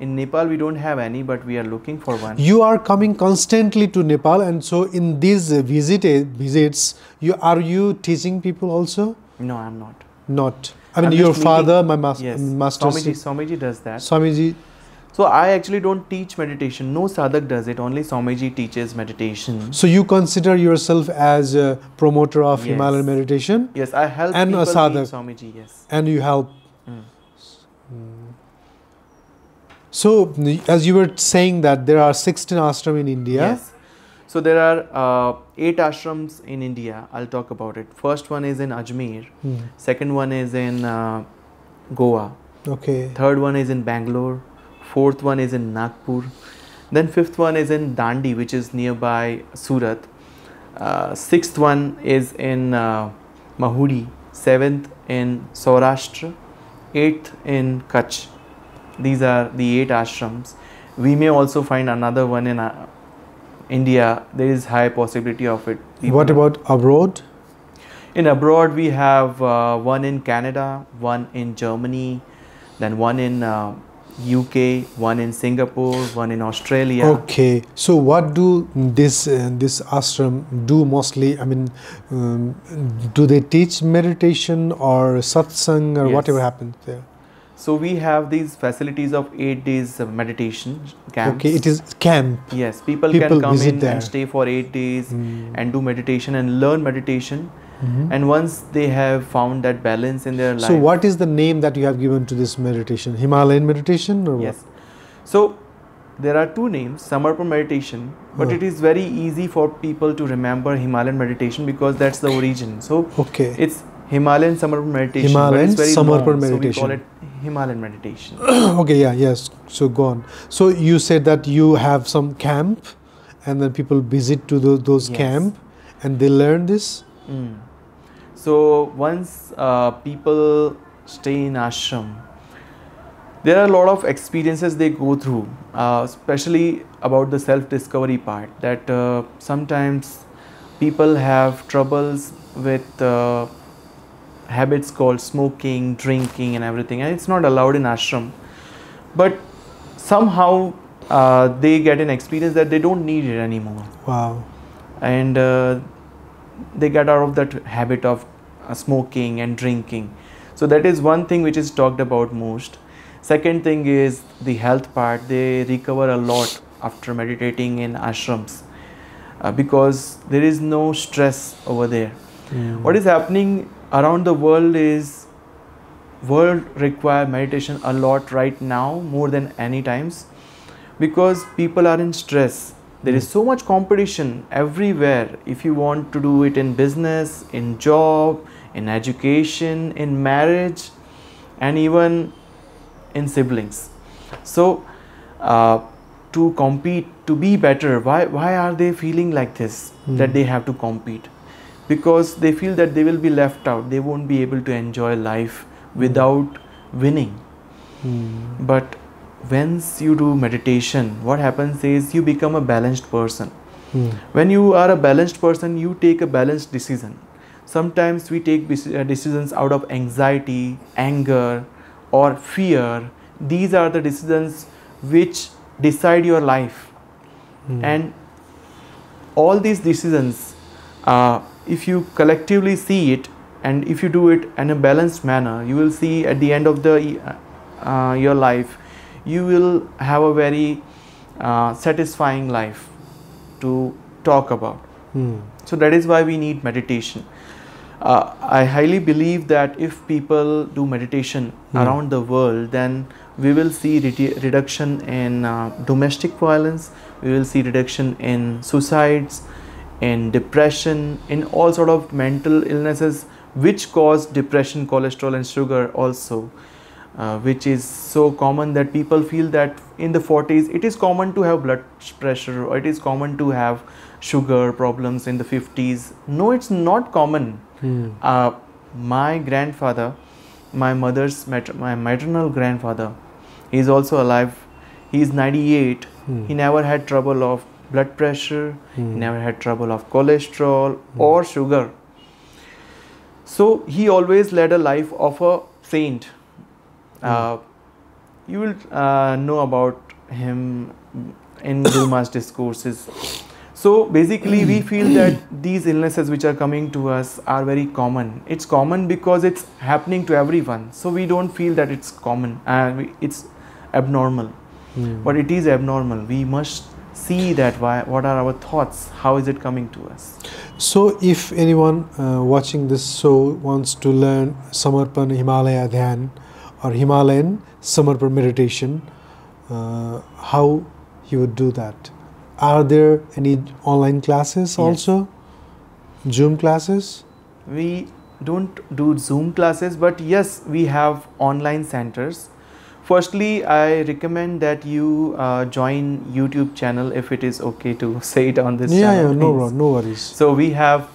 In Nepal, we don't have any, but we are looking for one. You are coming constantly to Nepal, and so in these visits, are you teaching people also? No, I'm not. Not. I mean, your father, my master. Swamiji does that. Swamiji. So I actually don't teach meditation. No sadhak does it. Only Swamiji teaches meditation. So you consider yourself as a promoter of Himalayan meditation? Yes, I help and people a sadhak. meet Swamiji. Yes. And you help. So, as you were saying that there are 16 ashrams in India. Yes. So there are 8 ashrams in India. I'll talk about it. First one is in Ajmer. Second one is in Goa. Okay. Third one is in Bangalore. Fourth one is in Nagpur. Then fifth one is in Dandi, which is nearby Surat. Sixth one is in Mahudi. Seventh in Saurashtra. Eighth in Kutch. These are the 8 ashrams. We may also find another one in India. There is high possibility of it. What about abroad? In abroad, we have one in Canada, one in Germany, then one in UK, one in Singapore, one in Australia. Okay. So what do this ashram do mostly? I mean, do they teach meditation or satsang or whatever happens there? So we have these facilities of 8 days of meditation camps. Okay, it is camp. Yes, people can come in there and stay for 8 days and do meditation and learn meditation. And once they have found that balance in their life. So what is the name that you have given to this meditation? Himalayan meditation or yes. So there are 2 names, Samarpan meditation, but it is very easy for people to remember Himalayan meditation because that's the origin. So it's Himalayan Samarpan meditation. Himalayan Samarpan meditation. So we call it Himalayan meditation. Okay, yes. So go on. So you said that you have some camp, and then people visit to those camp, and they learn this. So once people stay in ashram, there are a lot of experiences they go through, especially about the self-discovery part. That sometimes people have troubles with habits called smoking, drinking and everything, and it's not allowed in ashram, but somehow they get an experience that they don't need it anymore. Wow. And they get out of that habit of smoking and drinking. So that is one thing which is talked about most. Second thing is the health part. They recover a lot after meditating in ashrams because there is no stress over there. What is happening around the world is world require meditation a lot right now, more than any times, because people are in stress. There is so much competition everywhere. If you want to do it in business, in job, in education, in marriage, and even in siblings. So to compete, to be better, why are they feeling like this, that they have to compete? Because they feel that they will be left out. They won't be able to enjoy life without winning. But once you do meditation, what happens is you become a balanced person. When you are a balanced person, you take a balanced decision. Sometimes we take decisions out of anxiety, anger, or fear. These are the decisions which decide your life. And all these decisions, if you collectively see it, and if you do it in a balanced manner, you will see at the end of your life, you will have a very satisfying life to talk about. So that is why we need meditation. I highly believe that if people do meditation around the world, then we will see reduction in domestic violence, we will see reduction in suicides, in depression, in all sort of mental illnesses which cause depression, cholesterol and sugar also, which is so common that people feel that in the 40s it is common to have blood pressure, or it is common to have sugar problems in the 50s. No, it's not common. My grandfather, my maternal grandfather, he is also alive. He is 98. He never had trouble of blood pressure, he never had trouble of cholesterol or sugar. So he always led a life of a saint. You will know about him in Duma's discourses. So basically we feel that these illnesses which are coming to us are very common. It's common because it's happening to everyone. So we don't feel that it's common, it's abnormal. But it is abnormal. We must see that what are our thoughts, how is it coming to us. So if anyone watching this show wants to learn Samarpan Himalaya Dhyan or Himalayan Samarpan meditation, how he would do that? Are there any online classes also? Zoom classes? We don't do Zoom classes, but yes, we have online centers. Firstly, I recommend that you join YouTube channel, if it is okay to say it on this channel. Yeah, no worries. So we have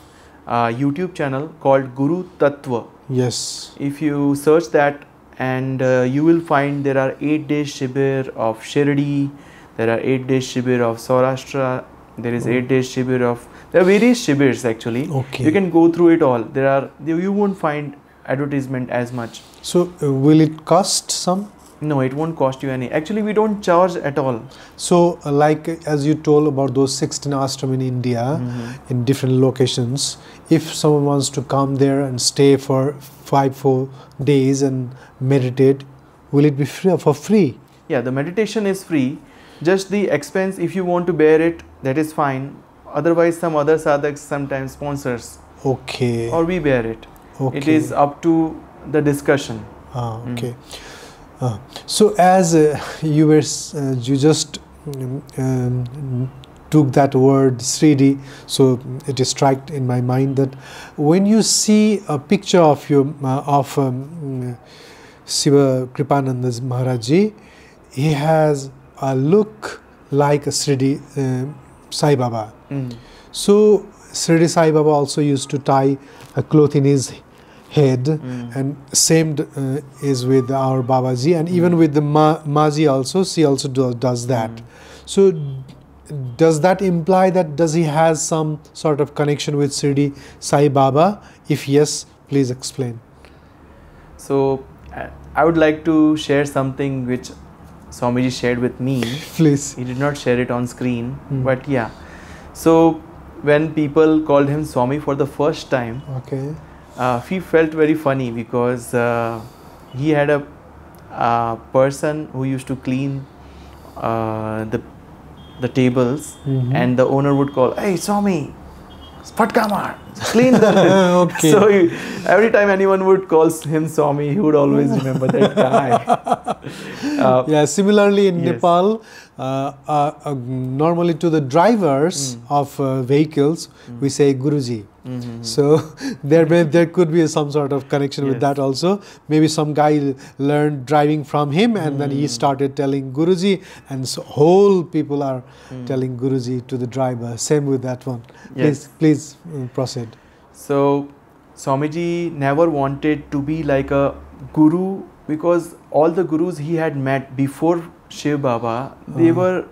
a YouTube channel called Guru Tattva. Yes. If you search that, and you will find there are 8 days Shibir of Shirdi, there are 8 days Shibir of Saurashtra, there is 8 days Shibir of, there are various Shibirs actually. Okay. You can go through it all. You won't find advertisement as much. So will it cost some? No, it won't cost you any. Actually, we don't charge at all. So like as you told about those 16 ashram in India, in different locations, if someone wants to come there and stay for 5-4 days and meditate, will it be free, for free? Yeah, the meditation is free. Just the expense, if you want to bear it, that is fine. Otherwise, some other sadhaks sometimes sponsors. Okay. Or we bear it. Okay. It is up to the discussion. Okay. So as you just took that word Shree, so it is struck in my mind that when you see a picture of Shivkrupananda Maharaji, he has a look like a Shree Sai Baba. So Shree Sai Baba also used to tie a cloth in his head, and same is with our Babaji, and even with the Maji also, she also does that. So does that imply that does he has some sort of connection with Shree Sai Baba? If yes, please explain. So I would like to share something which Swamiji shared with me. Please. He did not share it on screen, but yeah. So when people called him Swami for the first time, okay, he felt very funny because he had a person who used to clean the tables, and the owner would call, "Hey Swami, Spatkamar, clean the." Okay. So every time anyone would call him Swami, he would always remember that guy. Yeah, similarly in Yes. Nepal, normally to the drivers of vehicles, we say Guruji. So there could be some sort of connection with Yes. that also. Maybe some guy learned driving from him, and then he started telling Guruji, and so whole people are telling Guruji to the driver. Same with that one. Yes. Please proceed. So Swamiji never wanted to be like a guru, because all the gurus he had met before Shiv Baba, they were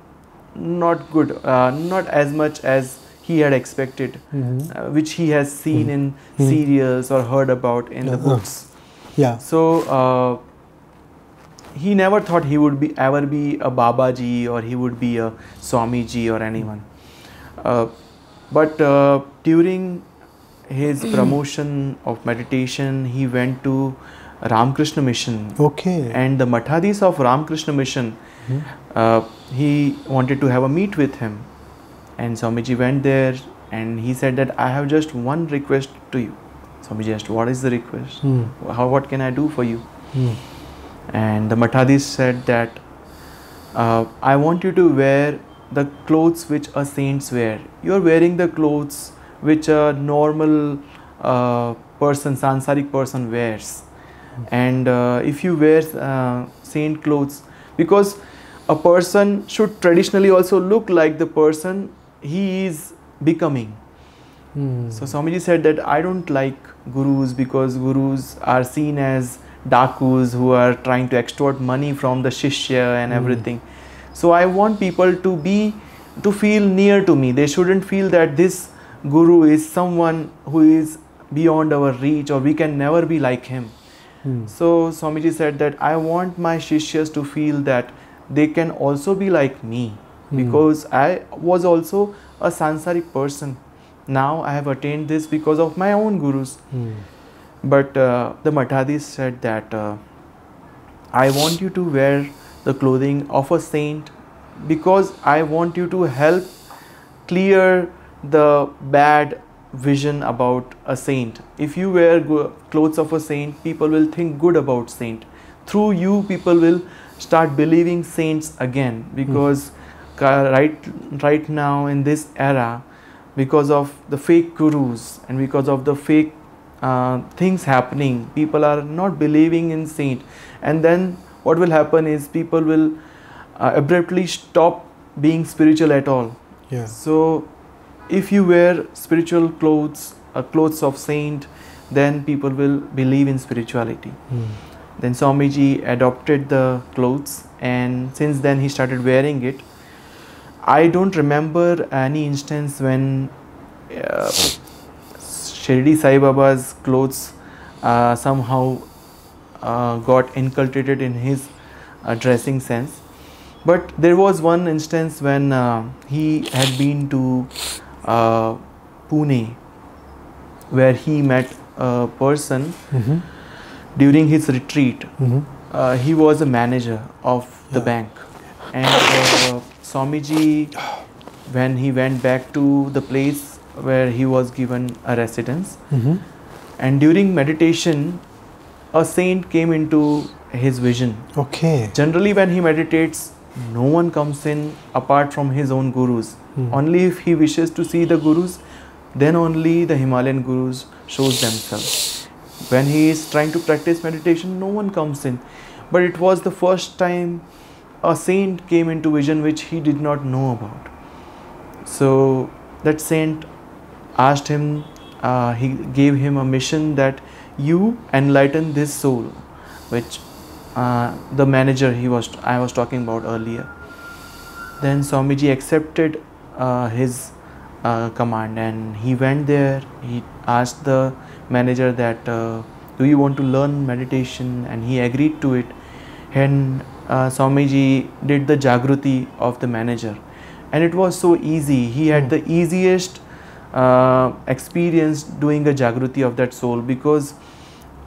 not good, not as much as he had expected, which he has seen in serials or heard about in the books. Yeah. So he never thought he would ever be a Babaji, or he would be a Swamiji or anyone. But during his promotion of meditation, he went to Ramakrishna Mission. Okay. And the Mathadis of Ramakrishna Mission, he wanted to have a meet with him. And Swamiji went there, and he said that I have just one request to you. Swamiji asked, what is the request? What can I do for you? And the Mathadis said that I want you to wear the clothes which a saints wear. You are wearing the clothes which a normal person, sansaric person wears. And if you wear saint clothes, because a person should traditionally also look like the person he is becoming. So Swamiji said that I don't like gurus, because gurus are seen as dakus who are trying to extort money from the shishya and everything. So I want people to feel near to me. They shouldn't feel that this guru is someone who is beyond our reach, or we can never be like him. So Swamiji said that I want my shishyas to feel that they can also be like me, because I was also a sansaric person. Now I have attained this because of my own gurus. But the Mathadis said that I want you to wear the clothing of a saint, because I want you to help clear the bad vision about a saint. If you wear clothes of a saint, people will think good about saint. Through you, people will start believing saints again, because right now in this era, because of the fake gurus and because of the fake things happening, people are not believing in saint. And then what will happen is people will abruptly stop being spiritual at all. Yeah. So if you wear spiritual clothes, clothes of saint, then people will believe in spirituality. Then Swamiji adopted the clothes, and since then he started wearing it. I don't remember any instance when Shirdi Sai Baba's clothes somehow got inculcated in his dressing sense. But there was one instance when he had been to Pune, where he met a person during his retreat. He was a manager of the bank, and Swamiji, when he went back to the place where he was given a residence, and during meditation, a saint came into his vision. Okay. Generally, when he meditates, no one comes in apart from his own gurus. Only if he wishes to see the gurus, then only the Himalayan gurus shows themselves. When he is trying to practice meditation, no one comes in. But it was the first time a saint came into vision which he did not know about. So that saint asked him, he gave him a mission that you enlighten this soul, which the manager I was talking about earlier. Then Swamiji accepted his command, and he went there. He asked the manager that do you want to learn meditation, and he agreed to it. And Swamiji did the Jagruti of the manager, and it was so easy. He had the easiest experience doing a Jagruti of that soul, because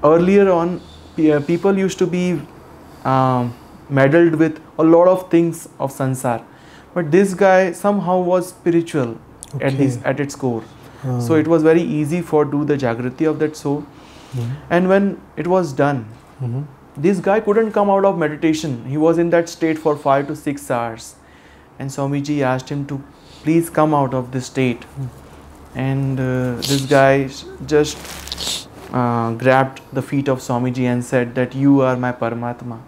earlier on people used to be meddled with a lot of things of sansar, but this guy somehow was spiritual at its core. So it was very easy for do the Jagruti of that soul. And when it was done, this guy couldn't come out of meditation. He was in that state for 5 to 6 hours, and Swamiji asked him to please come out of this state. And this guy just grabbed the feet of Swamiji and said that you are my Paramatma.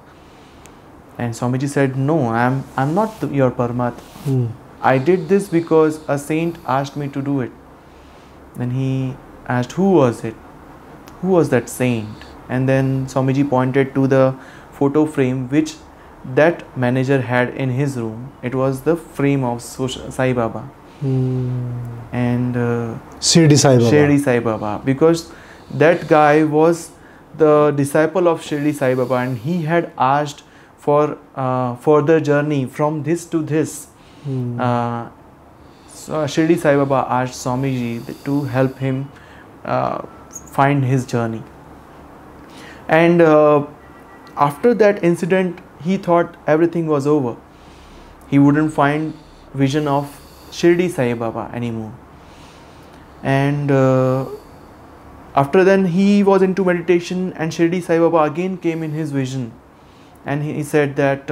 And Swamiji said, no, I'm not your Paramatma. I did this because a saint asked me to do it. Then he asked, who was it? Who was that saint? And then Swamiji pointed to the photo frame which that manager had in his room. It was the frame of Sai Baba. And Shirdi Sai Baba. Shirdi Sai Baba, because that guy was the disciple of Shirdi Sai Baba, and he had asked for further journey from this to this. So Shirdi Sai Baba asked Swamiji to help him find his journey. And after that incident, he thought everything was over. He wouldn't find vision of Shirdi Sai Baba anymore. And after then he was into meditation, and Shirdi Sai Baba again came in his vision, and he said that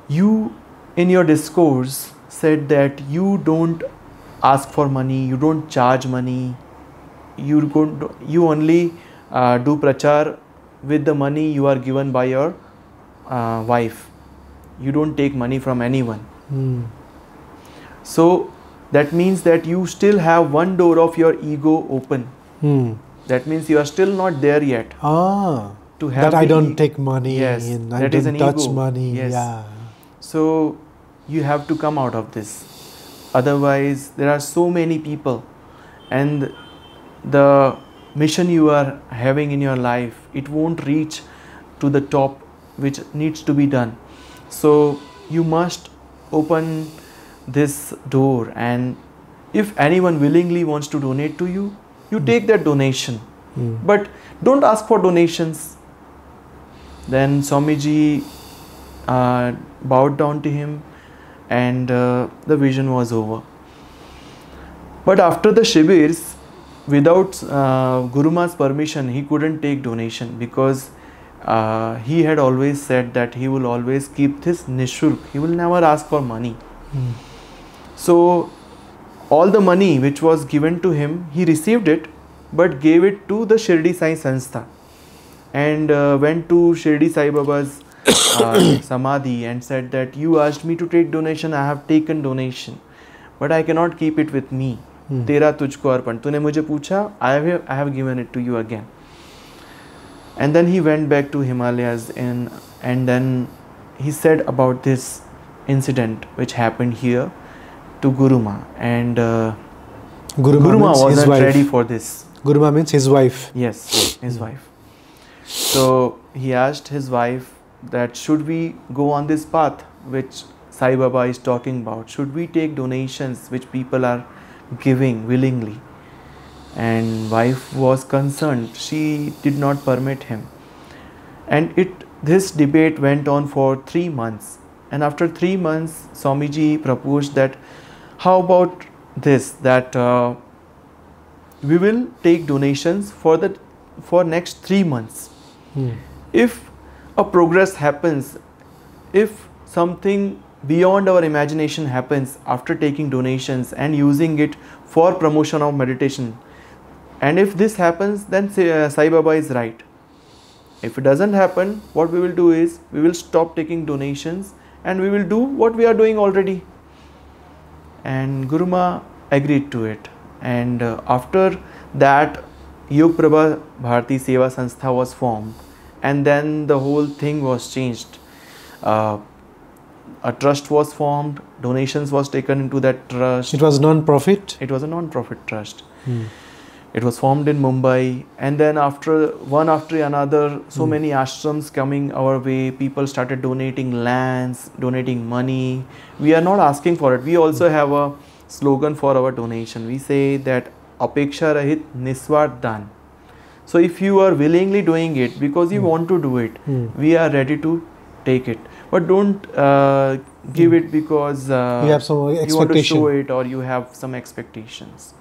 you in your discourse said that you don't ask for money, you don't charge money, you only do prachar with the money you are given by your wife. You don't take money from anyone. So that means that you still have one door of your ego open. That means you are still not there yet. To have that I don't take money, yes, and that I is don't an touch ego. money. Yes. Yeah. So you have to come out of this. Otherwise, there are so many people, and the mission you are having in your life, it won't reach to the top which needs to be done. So you must open this door, and if anyone willingly wants to donate to you, you take that donation. But don't ask for donations. Then Swamiji bowed down to him, and the vision was over. But after the Shibirs, without Guruma's permission, he couldn't take donation, because he had always said that he will always keep this nishulk. He will never ask for money. So all the money which was given to him, he received it, but gave it to the Shirdi Sai Sanstha, and went to Shirdi Sai Baba's Samadhi and said that you asked me to take donation, I have taken donation, but I cannot keep it with me. Tera tujhko arpan. तूने मुझे पूछा, I have given it to you again. And then he went back to Himalayas, and then he said about this incident which happened here to Guruma, and Guruma wasn't ready for this. Guruma means his wife. Yes, his wife. So he asked his wife that should we go on this path which Sai Baba is talking about? Should we take donations which people are giving willingly? And wife was concerned. She did not permit him. And this debate went on for 3 months. And after 3 months, Swamiji proposed that how about this, that we will take donations for next 3 months. If a progress happens, if something beyond our imagination happens after taking donations and using it for promotion of meditation, and if this happens, then Sai Baba is right. If it doesn't happen, what we will do is we will stop taking donations and we will do what we are doing already. And Guruma agreed to it. And after that, Yog Prabha Bharati Seva Sanstha was formed, and then the whole thing was changed. A trust was formed, donations was taken into that trust. It was non-profit? It was a non-profit trust. It was formed in Mumbai, and then one after another, so many ashrams coming our way, people started donating lands, donating money. We are not asking for it. We also have a slogan for our donation. We say that Apeksha Rahit Niswart Dan. So if you are willingly doing it because you want to do it, we are ready to take it. But don't give it because you have some you want to expectation. show it or you have some expectations.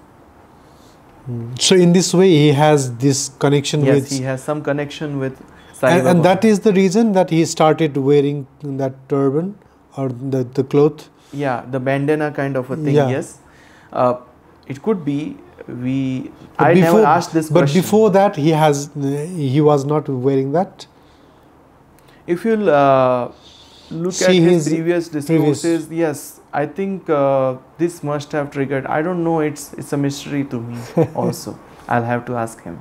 So in this way, he has this connection Yes, with. he has some connection with Sai And Baba. that is the reason that he started wearing that turban or the cloth. Yeah, the bandana kind of a thing. Yeah. Yes, it could be. But I never asked this But question. before that, he was not wearing that. If you look See at his his previous discourses, yes, I think this must have triggered. I don't know. It's a mystery to me. Also, I'll have to ask him.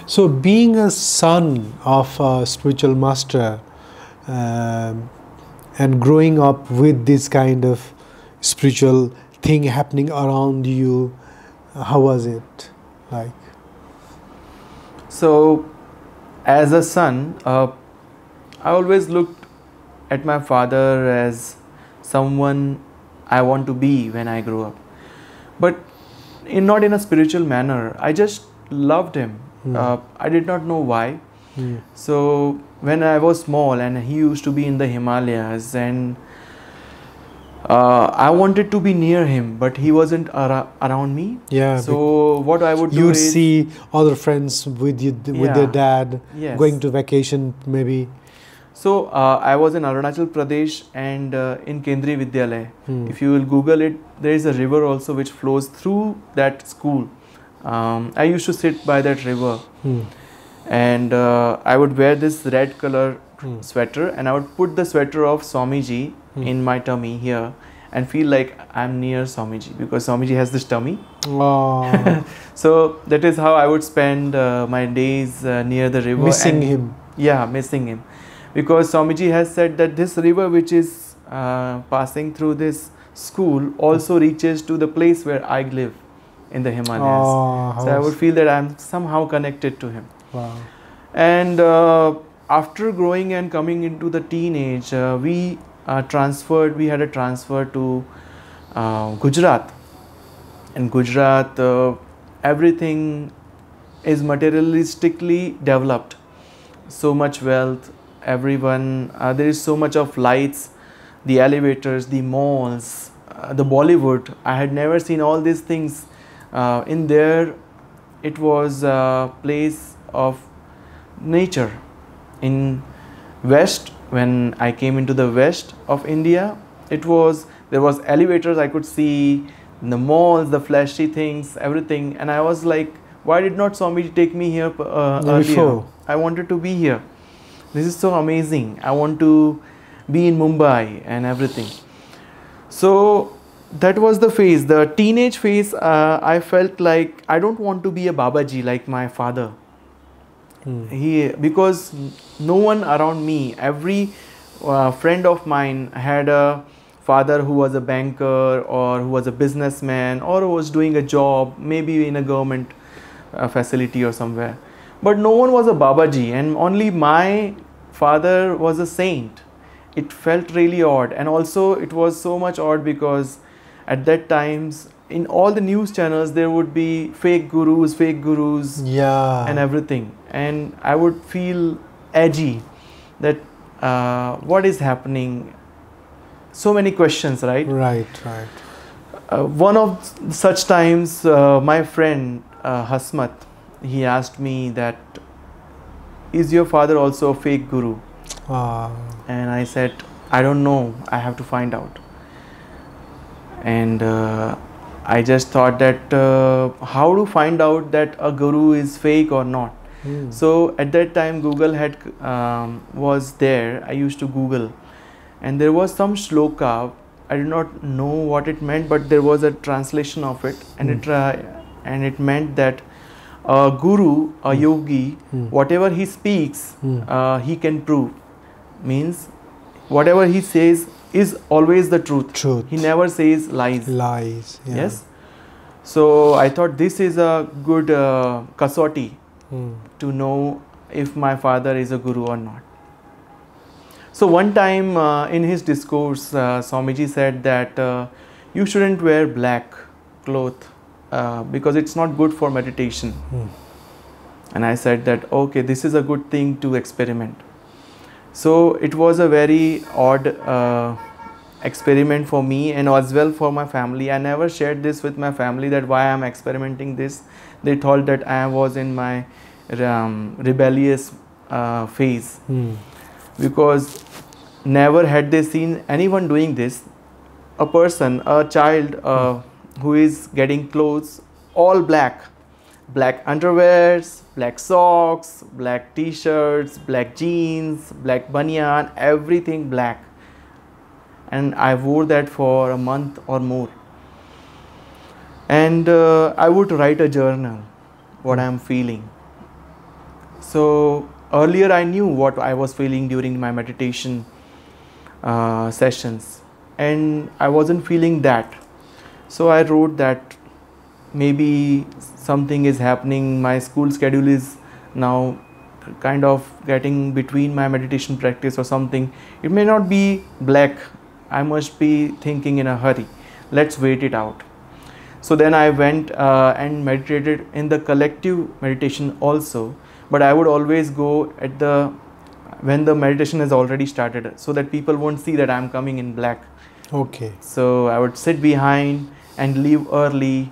So, being a son of a spiritual master and growing up with this kind of spiritual thing happening around you, how was it like? So, as a son, I always looked at my father as someone I want to be when I grow up. But not in a spiritual manner. I just loved him. I did not know why. So when I was small and he used to be in the Himalayas and I wanted to be near him, but he wasn't around me. Yeah. So what I would do You'd is see other friends with you, with their dad, Yes. going to vacation maybe. So I was in Arunachal Pradesh and in Kendriya Vidyalaya. If you will Google it, there is a river also which flows through that school. I used to sit by that river and I would wear this red color sweater and I would put the sweater of Swamiji in my tummy here and feel like I'm near Swamiji because Swamiji has this tummy. Oh, So that is how I would spend my days near the river. missing and him. Yeah, missing him. Because Swamiji has said that this river which is passing through this school also reaches to the place where I live in the Himalayas. Oh, So I would feel that I'm somehow connected to him. wow. And after growing and coming into the teenage, we had a transfer to Gujarat. In Gujarat, everything is materialistically developed. So much wealth, everyone, there is so much of lights, the elevators, the malls, the Bollywood. I had never seen all these things. In there, it was a place of nature. In West, when I came into the West of India, there was elevators I could see, the malls, the flashy things, everything, and I was like, why did not Swami take me here earlier? Before. I wanted to be here. This is so amazing. I want to be in Mumbai and everything. So that was the phase, the teenage phase. I felt like I don't want to be a Babaji like my father. Because no one around me, every friend of mine had a father who was a banker or who was a businessman or who was doing a job, maybe in a government facility or somewhere. But no one was a Babaji and only my father was a saint. It felt really odd, and also it was so much odd because at that times in all the news channels there would be fake gurus Yeah. and everything, and I would feel edgy that what is happening, so many questions, right? Right. One of such times my friend Hasmat, he asked me that, is your father also a fake guru? And I said, I don't know, I have to find out. And I just thought that how to find out that a guru is fake or not. So at that time Google had was there. I used to Google and there was some shloka. I did not know what it meant, but there was a translation of it, and it meant that a guru, a yogi, whatever he speaks, he can prove. Means whatever he says is always the truth. He never says lies. Yeah. Yes. So I thought this is a good kasoti to know if my father is a guru or not. So one time in his discourse, Swamiji said that you shouldn't wear black cloth because it's not good for meditation. And I said that, okay, this is a good thing to experiment. So it was a very odd experiment for me and as well for my family. I never shared this with my family that why I'm experimenting this. They thought that I was in my rebellious phase, because never had they seen anyone doing this. A person, a child who is getting clothes all black, black underwears, black socks, black t-shirts, black jeans, black banyan, everything black. And I wore that for a month or more. And I would write a journal, what I am feeling. So earlier I knew what I was feeling during my meditation sessions, and I wasn't feeling that. So I wrote that maybe something is happening, my school schedule is now kind of getting between my meditation practice or something. It may not be black, I must be thinking in a hurry, let's wait it out. So then I went and meditated in the collective meditation also, but I would always go at when the meditation has already started, so that people won't see that I'm coming in black. Okay. So I would sit behind and leave early.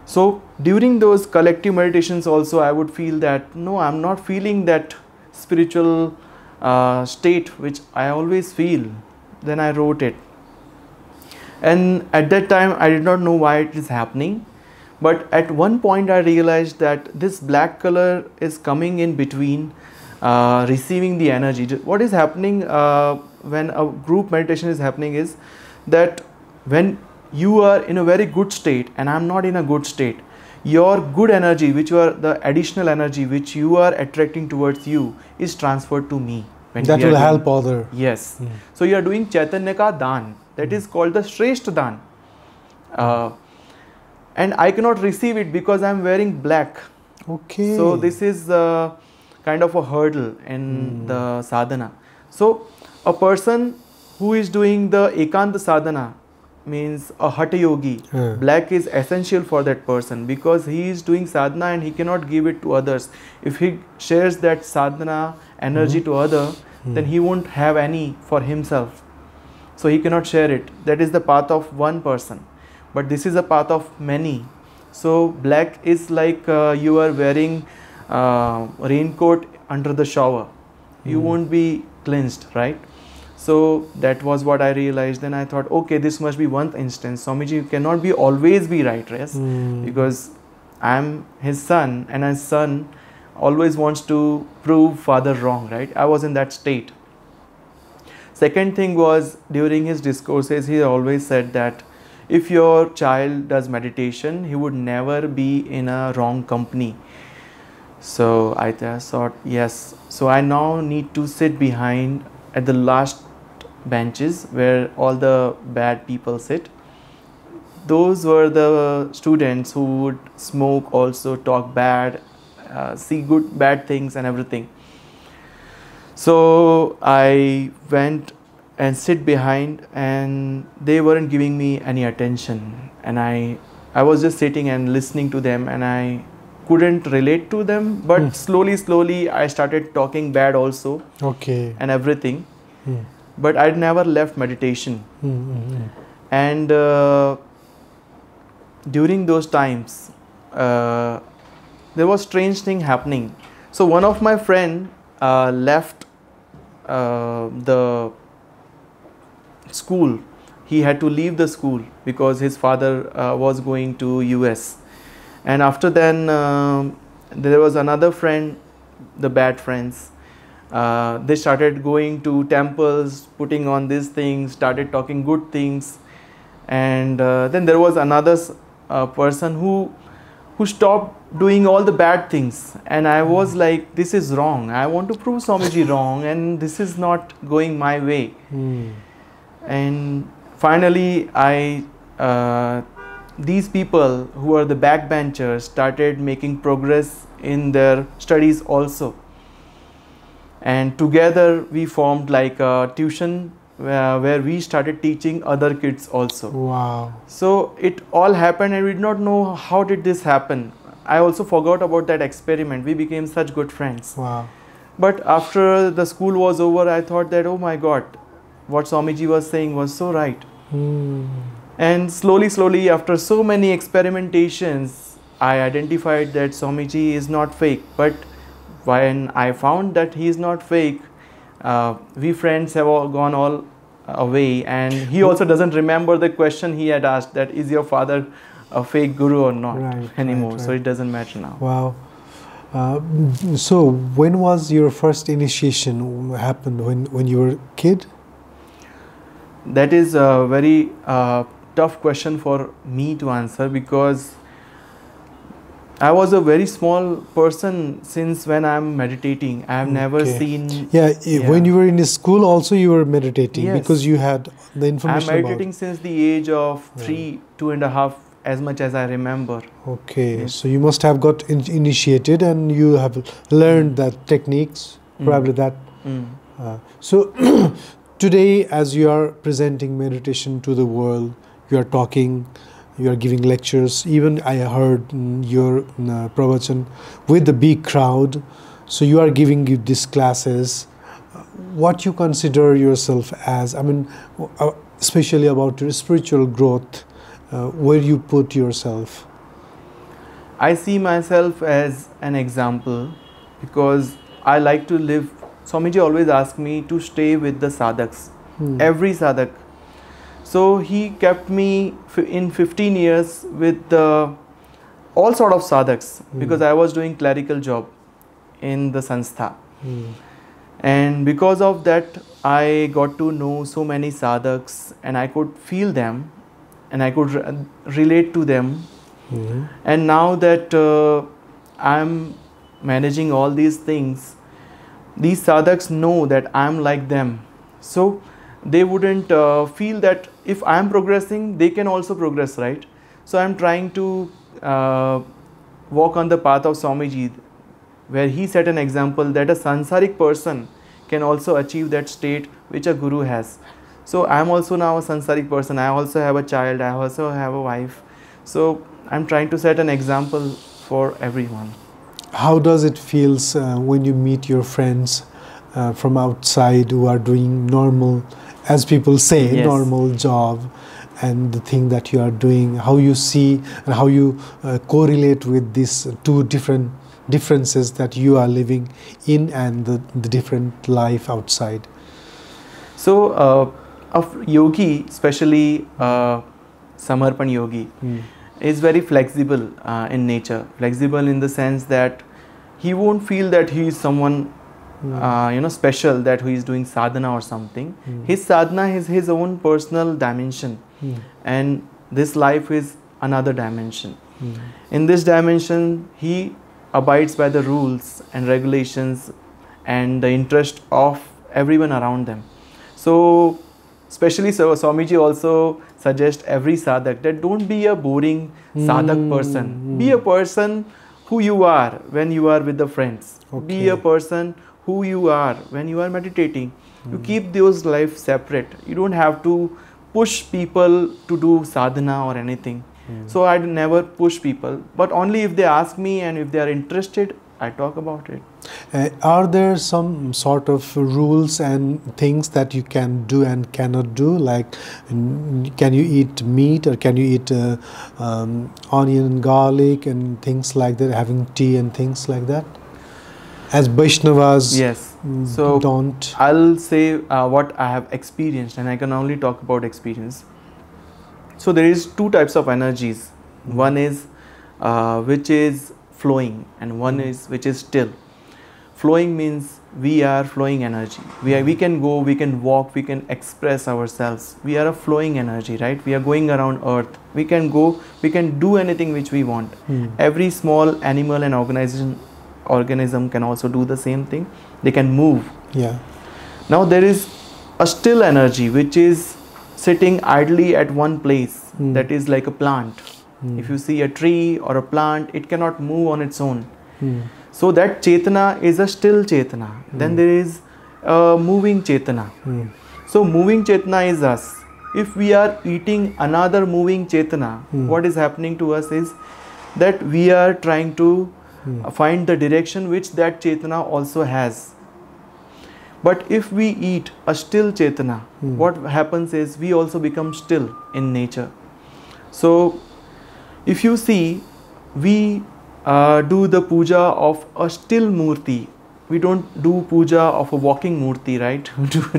So during those collective meditations also, I would feel that no, I'm not feeling that spiritual state which I always feel. Then I wrote it, and at that time I did not know why it is happening, but at one point I realized that this black color is coming in between receiving the energy. What is happening when a group meditation is happening is that when you are in a very good state and I'm not in a good state, your good energy, which you are the additional energy which you are attracting towards you, is transferred to me. That will help other. Yes. So you are doing Chaitanya ka daan. That is called the Shresht daan. And I cannot receive it because I am wearing black. Okay. So this is kind of a hurdle in the sadhana. So a person who is doing the Ekanta sadhana, means a Hatha yogi, black is essential for that person, because he is doing sadhana and he cannot give it to others. If he shares that sadhana energy to other, then he won't have any for himself. So he cannot share it. That is the path of one person. But this is a path of many. So black is like you are wearing raincoat under the shower. You won't be cleansed, right? So that was what I realized. Then I thought, okay, this must be one instance. Swamiji cannot be always be right, yes? Because I am his son, and his son always wants to prove father wrong, right? I was in that state. Second thing was, during his discourses, he always said that if your child does meditation, he would never be in a wrong company. So I thought, yes. So I now need to sit behind at the last benches where all the bad people sit. Those were the students who would smoke, also talk bad, see bad things and everything. So I went and sit behind, and they weren't giving me any attention, and I was just sitting and listening to them, and I couldn't relate to them, but slowly I started talking bad also. Okay. And everything. But I'd never left meditation. And during those times, there was strange thing happening. So one of my friend left the school. He had to leave the school because his father was going to US. And after then, there was another friend, the bad friends. They started going to temples, putting on these things, started talking good things. And then there was another person who stopped doing all the bad things. And I was like, this is wrong. I want to prove Swamiji wrong, and this is not going my way. And finally, these people who are the backbenchers started making progress in their studies also. And together we formed like a tuition where we started teaching other kids also. Wow. So it all happened and we did not know how did this happen. I also forgot about that experiment. We became such good friends. Wow. But after the school was over, I thought that, oh my God, what Swamiji was saying was so right. And slowly, after so many experimentations, I identified that Swamiji is not fake. But when I found that he is not fake, we friends have all gone all away, and he also doesn't remember the question he had asked, that is your father a fake guru or not anymore. So it doesn't matter now. Wow. So when was your first initiation happened? When you were a kid? That is a very tough question for me to answer, because I was a very small person since when I'm meditating. I have never seen... When you were in school also you were meditating, yes, because you had the information I'm meditating since the age of 3, 2.5, as much as I remember. Okay, yes. So you must have got initiated and you have learned that techniques, probably that. So today, as you are presenting meditation to the world, you are talking, you are giving lectures. Even I heard your pravachan with the big crowd. So you are giving these classes. What you consider yourself as, I mean, especially about your spiritual growth, where you put yourself? I see myself as an example, because I like to live. Swamiji always asked me to stay with the sadhaks, every sadhak. So he kept me in 15 years with all sort of sadhaks, because I was doing clerical job in the sanstha. And because of that, I got to know so many sadhaks, and I could feel them, and I could relate to them. And now that I'm managing all these things, these sadhaks know that I'm like them. So they wouldn't feel that if I'm progressing, they can also progress, right? So I'm trying to walk on the path of Swamiji, where he set an example that a sansarik person can also achieve that state which a guru has. So I'm also now a sansarik person. I also have a child. I also have a wife. So I'm trying to set an example for everyone. How does it feel when you meet your friends from outside who are doing normal, as people say, normal job, and the thing that you are doing, how you see and how you correlate with these two differences that you are living in and the different life outside? So a yogi, especially Samarpan yogi, is very flexible in nature. Flexible in the sense that he won't feel that he is someone special, that he is doing sadhana or something. His sadhana is his own personal dimension, and this life is another dimension. In this dimension, he abides by the rules and regulations and the interest of everyone around them. So especially Swamiji also suggests every sadhak that don't be a boring sadhak person. Be a person who you are when you are with the friends. Be a person who you are when you are meditating. You keep those lives separate. You don't have to push people to do sadhana or anything. So I never push people, but only if they ask me and if they are interested, I talk about it. Are there some sort of rules and things that you can do and cannot do? Like, can you eat meat, or can you eat onion and garlic and things like that, having tea and things like that? As Vaishnavas, so don't. I'll say what I have experienced, and I can only talk about experience. So there is two types of energies. One is which is flowing, and one is which is still. Flowing means we are flowing energy. We can go, we can walk, we can express ourselves. We are a flowing energy, right? We are going around earth. We can go, we can do anything which we want. Every small animal and organism can also do the same thing. They can move. Now there is a still energy which is sitting idly at one place. That is like a plant. If you see a tree or a plant, it cannot move on its own. So that Chetana is a still Chetana. Then there is a moving Chetana. So moving Chetana is us. If we are eating another moving Chetana, what is happening to us is that we are trying to find the direction which that Chetana also has. But if we eat a still Chetana, what happens is we also become still in nature. So if you see, we do the puja of a still murti. We don't do puja of a walking murti, right?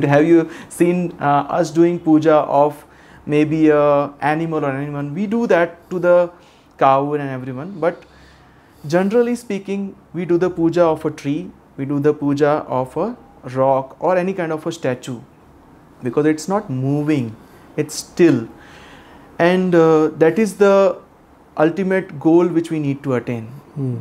Have you seen us doing puja of maybe a animal or anyone? We do that to the cow and everyone. But generally speaking, we do the puja of a tree. We do the puja of a rock or any kind of a statue, because it's not moving, it's still. And that is the ultimate goal which we need to attain.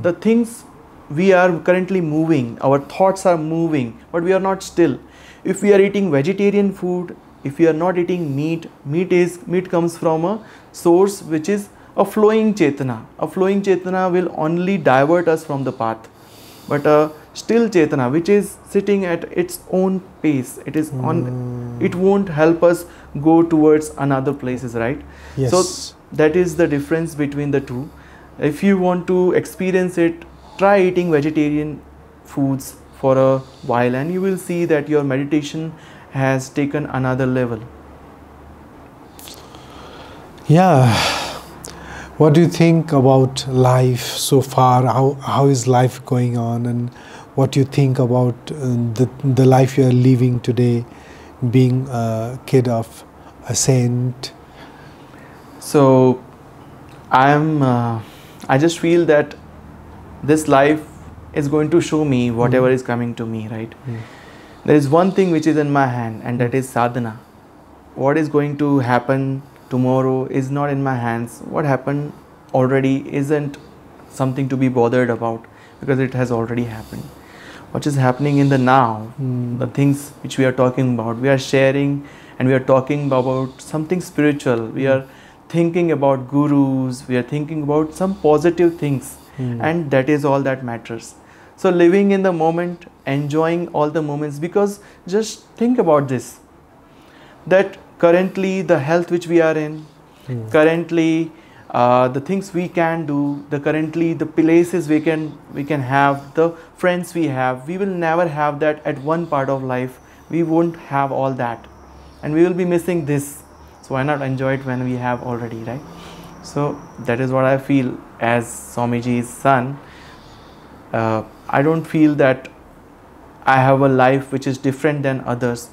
The things we are currently moving, our thoughts are moving, but we are not still. If we are eating vegetarian food, if we are not eating meat, meat comes from a source which is a flowing Chetana. A flowing Chetana will only divert us from the path. But a still Chetana which is sitting at its own pace, it is on, it won't help us go towards another places, right? Yes. So that is the difference between the two. If you want to experience it, try eating vegetarian foods for a while and you will see that your meditation has taken another level. Yeah. What do you think about life so far? How is life going on, and what do you think about the life you are living today, being a kid of a saint? So I just feel that this life is going to show me whatever is coming to me, right? There is one thing which is in my hand, and that is sadhana. What is going to happen tomorrow is not in my hands. What happened already isn't something to be bothered about, because it has already happened. What is happening in the now, the things which we are talking about, we are sharing and we are talking about something spiritual. We are thinking about gurus, we are thinking about some positive things, and that is all that matters. So living in the moment, enjoying all the moments, because just think about this, that currently the health which we are in, currently the things we can do, currently the places we can have, the friends we have, we will never have that at one part of life. We won't have all that, and we will be missing this. So why not enjoy it when we have already, right? So that is what I feel as Swamiji's son. I don't feel that I have a life which is different than others.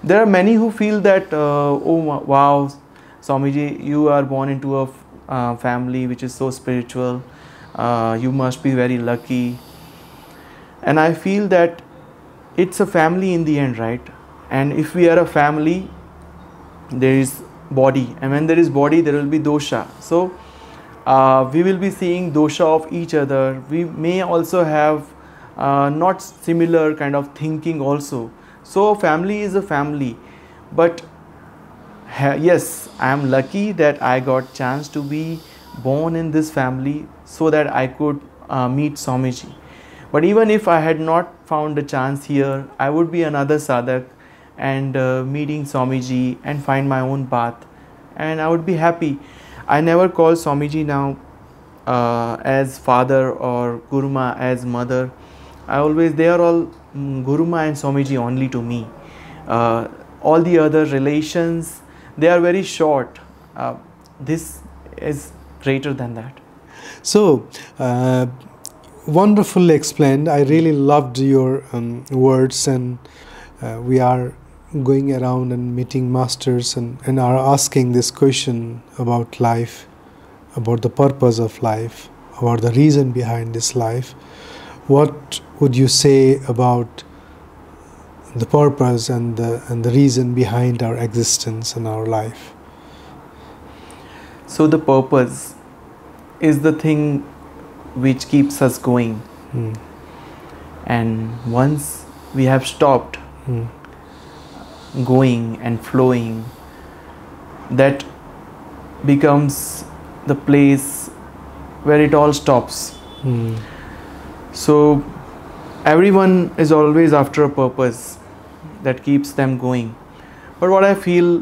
There are many who feel that, oh wow, Swamiji, you are born into a family which is so spiritual. You must be very lucky. And I feel that it's a family in the end, right? And if we are a family, there is body, and when there is body, there will be dosha. So we will be seeing dosha of each other. We may also have not similar kind of thinking also. So family is a family, but yes, I am lucky that I got chance to be born in this family so that I could meet Swamiji. But even if I had not found a chance here, I would be another sadhak and meeting Swamiji and find my own path, and I would be happy. I never call Swamiji now as father or Guruma as mother. They are all Guruma and Swamiji only to me. All the other relations, they are very short. This is greater than that. So, wonderfully explained. I really loved your words, and we are going around and meeting masters and are asking this question about life, about the purpose of life, about the reason behind this life. What would you say about the purpose and the reason behind our existence and our life? So the purpose is the thing which keeps us going. And once we have stopped going and flowing, that becomes the place where it all stops. So everyone is always after a purpose that keeps them going. But what I feel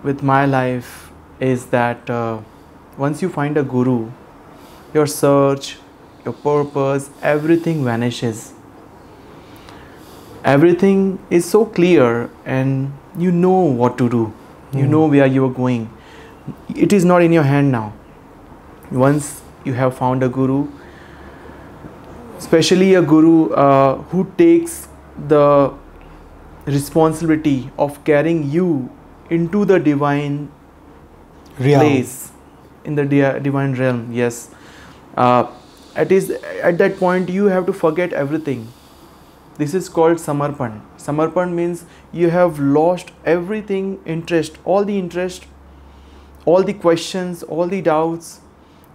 with my life is that once you find a guru, your search, your purpose, everything vanishes. Everything is so clear and you know what to do. You know where you are going. It is not in your hand now. Once you have found a guru, especially a guru who takes the responsibility of carrying you into the divine place, in the divine realm. Yes, it is at that point you have to forget everything. This is called samarpan. Samarpan means you have lost everything, all the questions, all the doubts.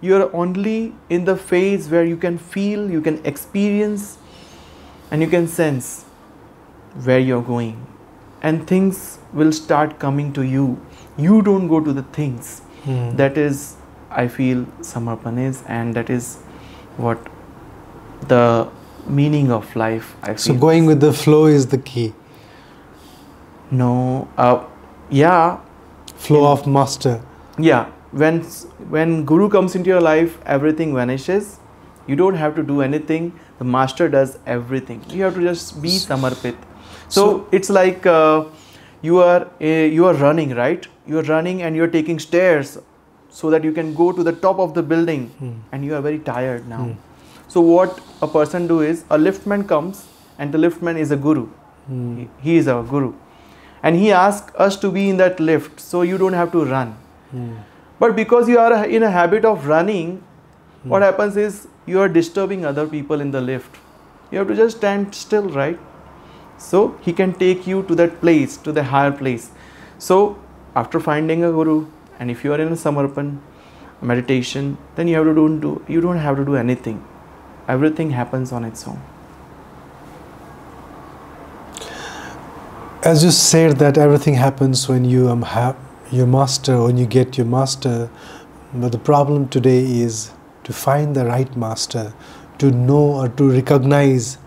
You are only in the phase where you can feel, you can experience, and you can sense where you're going, and things will start coming to you. You don't go to the things. That is, I feel, samarpan is, and that is what the meaning of life, I feel. So going with the flow is the key. No, yeah. Flow of master. Yeah, when guru comes into your life, everything vanishes. You don't have to do anything. The master does everything. You have to just be samarpit. So it's like you are running, right? You are running and you are taking stairs so that you can go to the top of the building, and you are very tired now. So what a person do is, a liftman comes, and the liftman is a guru. He is our guru, and he asks us to be in that lift, so you don't have to run. But because you are in a habit of running, what happens is you are disturbing other people in the lift. You have to just stand still, right? So he can take you to that place, to the higher place. So after finding a guru, and if you are in a samarpan meditation, then you don't have to do anything. Everything happens on its own. As you said that everything happens when you have your master, when you get your master, but the problem today is to find the right master, to know or to recognize.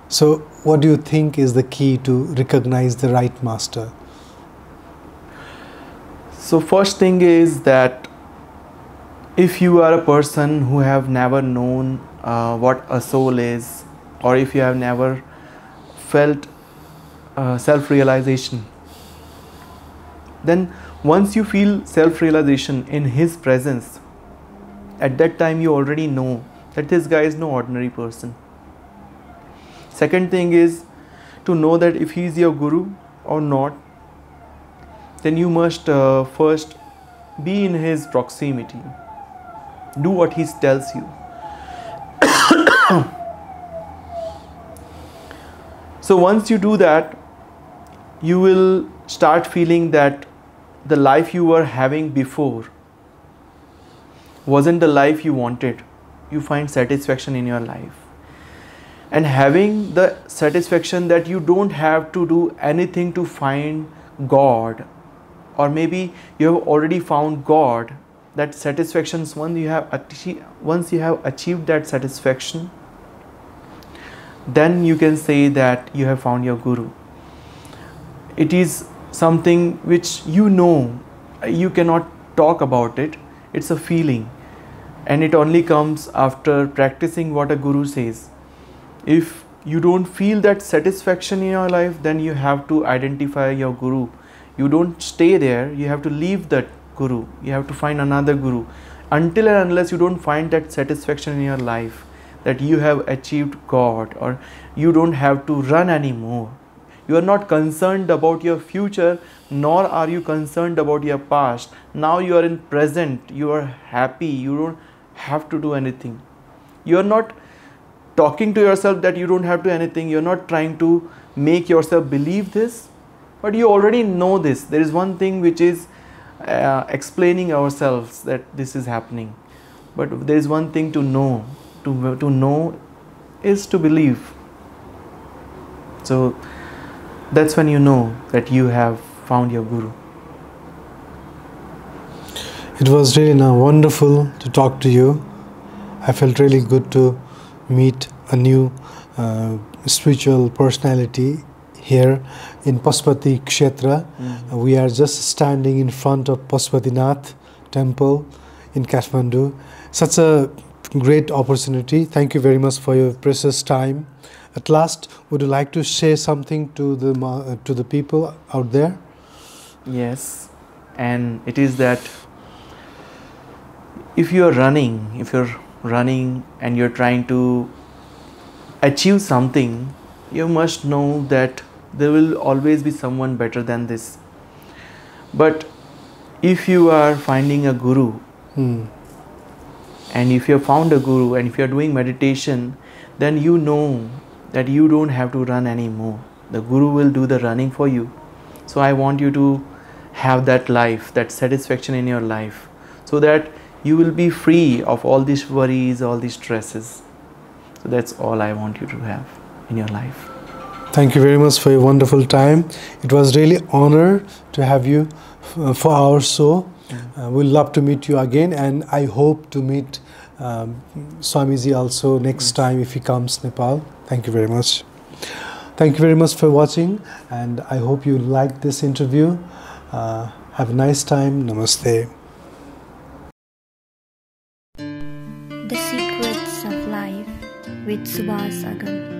So what do you think is the key to recognize the right master? So first thing is that if you are a person who have never known what a soul is, or if you have never felt self-realization, then once you feel self-realization in his presence, at that time you already know that this guy is no ordinary person. Second thing is to know that if he is your guru or not, then you must first be in his proximity. Do what he tells you. So once you do that, you will start feeling that the life you were having before wasn't the life you wanted. You find satisfaction in your life. And having the satisfaction that you don't have to do anything to find God, or maybe you have already found God, that satisfaction, once you have achieved that satisfaction, then you can say that you have found your guru. It is something which you know, you cannot talk about it. It's a feeling, and it only comes after practicing what a guru says. If you don't feel that satisfaction in your life, then you have to identify your guru. You don't stay there, you have to leave that guru. You have to find another guru. Until and unless you don't find that satisfaction in your life, that you have achieved God, or you don't have to run anymore. You are not concerned about your future, nor are you concerned about your past. Now you are in present, you are happy, you don't have to do anything. You are not talking to yourself that you don't have to do anything. You are not trying to make yourself believe this, but you already know this. There is one thing which is explaining ourselves that this is happening, but there is one thing to know. To know is to believe. So that's when you know that you have found your guru. It was really wonderful to talk to you. I felt really good to meet a new spiritual personality here in Pashupati Kshetra. We are just standing in front of Pashupatinath temple in Kathmandu. Such a great opportunity. Thank you very much for your precious time. At last, would you like to share something to the people out there? Yes, and it is that if you're running and you're trying to achieve something, you must know that there will always be someone better than this. But if you are finding a guru, and if you have found a guru and if you are doing meditation, then you know that you don't have to run anymore. The guru will do the running for you. So I want you to have that life, that satisfaction in your life, so that you will be free of all these worries, all these stresses. So that's all I want you to have in your life. Thank you very much for your wonderful time. It was really honor to have you for our show. We'll love to meet you again, and I hope to meet Swamiji also next time if he comes Nepal. Thank you very much. Thank you very much for watching, and I hope you liked this interview. Have a nice time. Namaste. The Secrets of Life with Suvas Agam.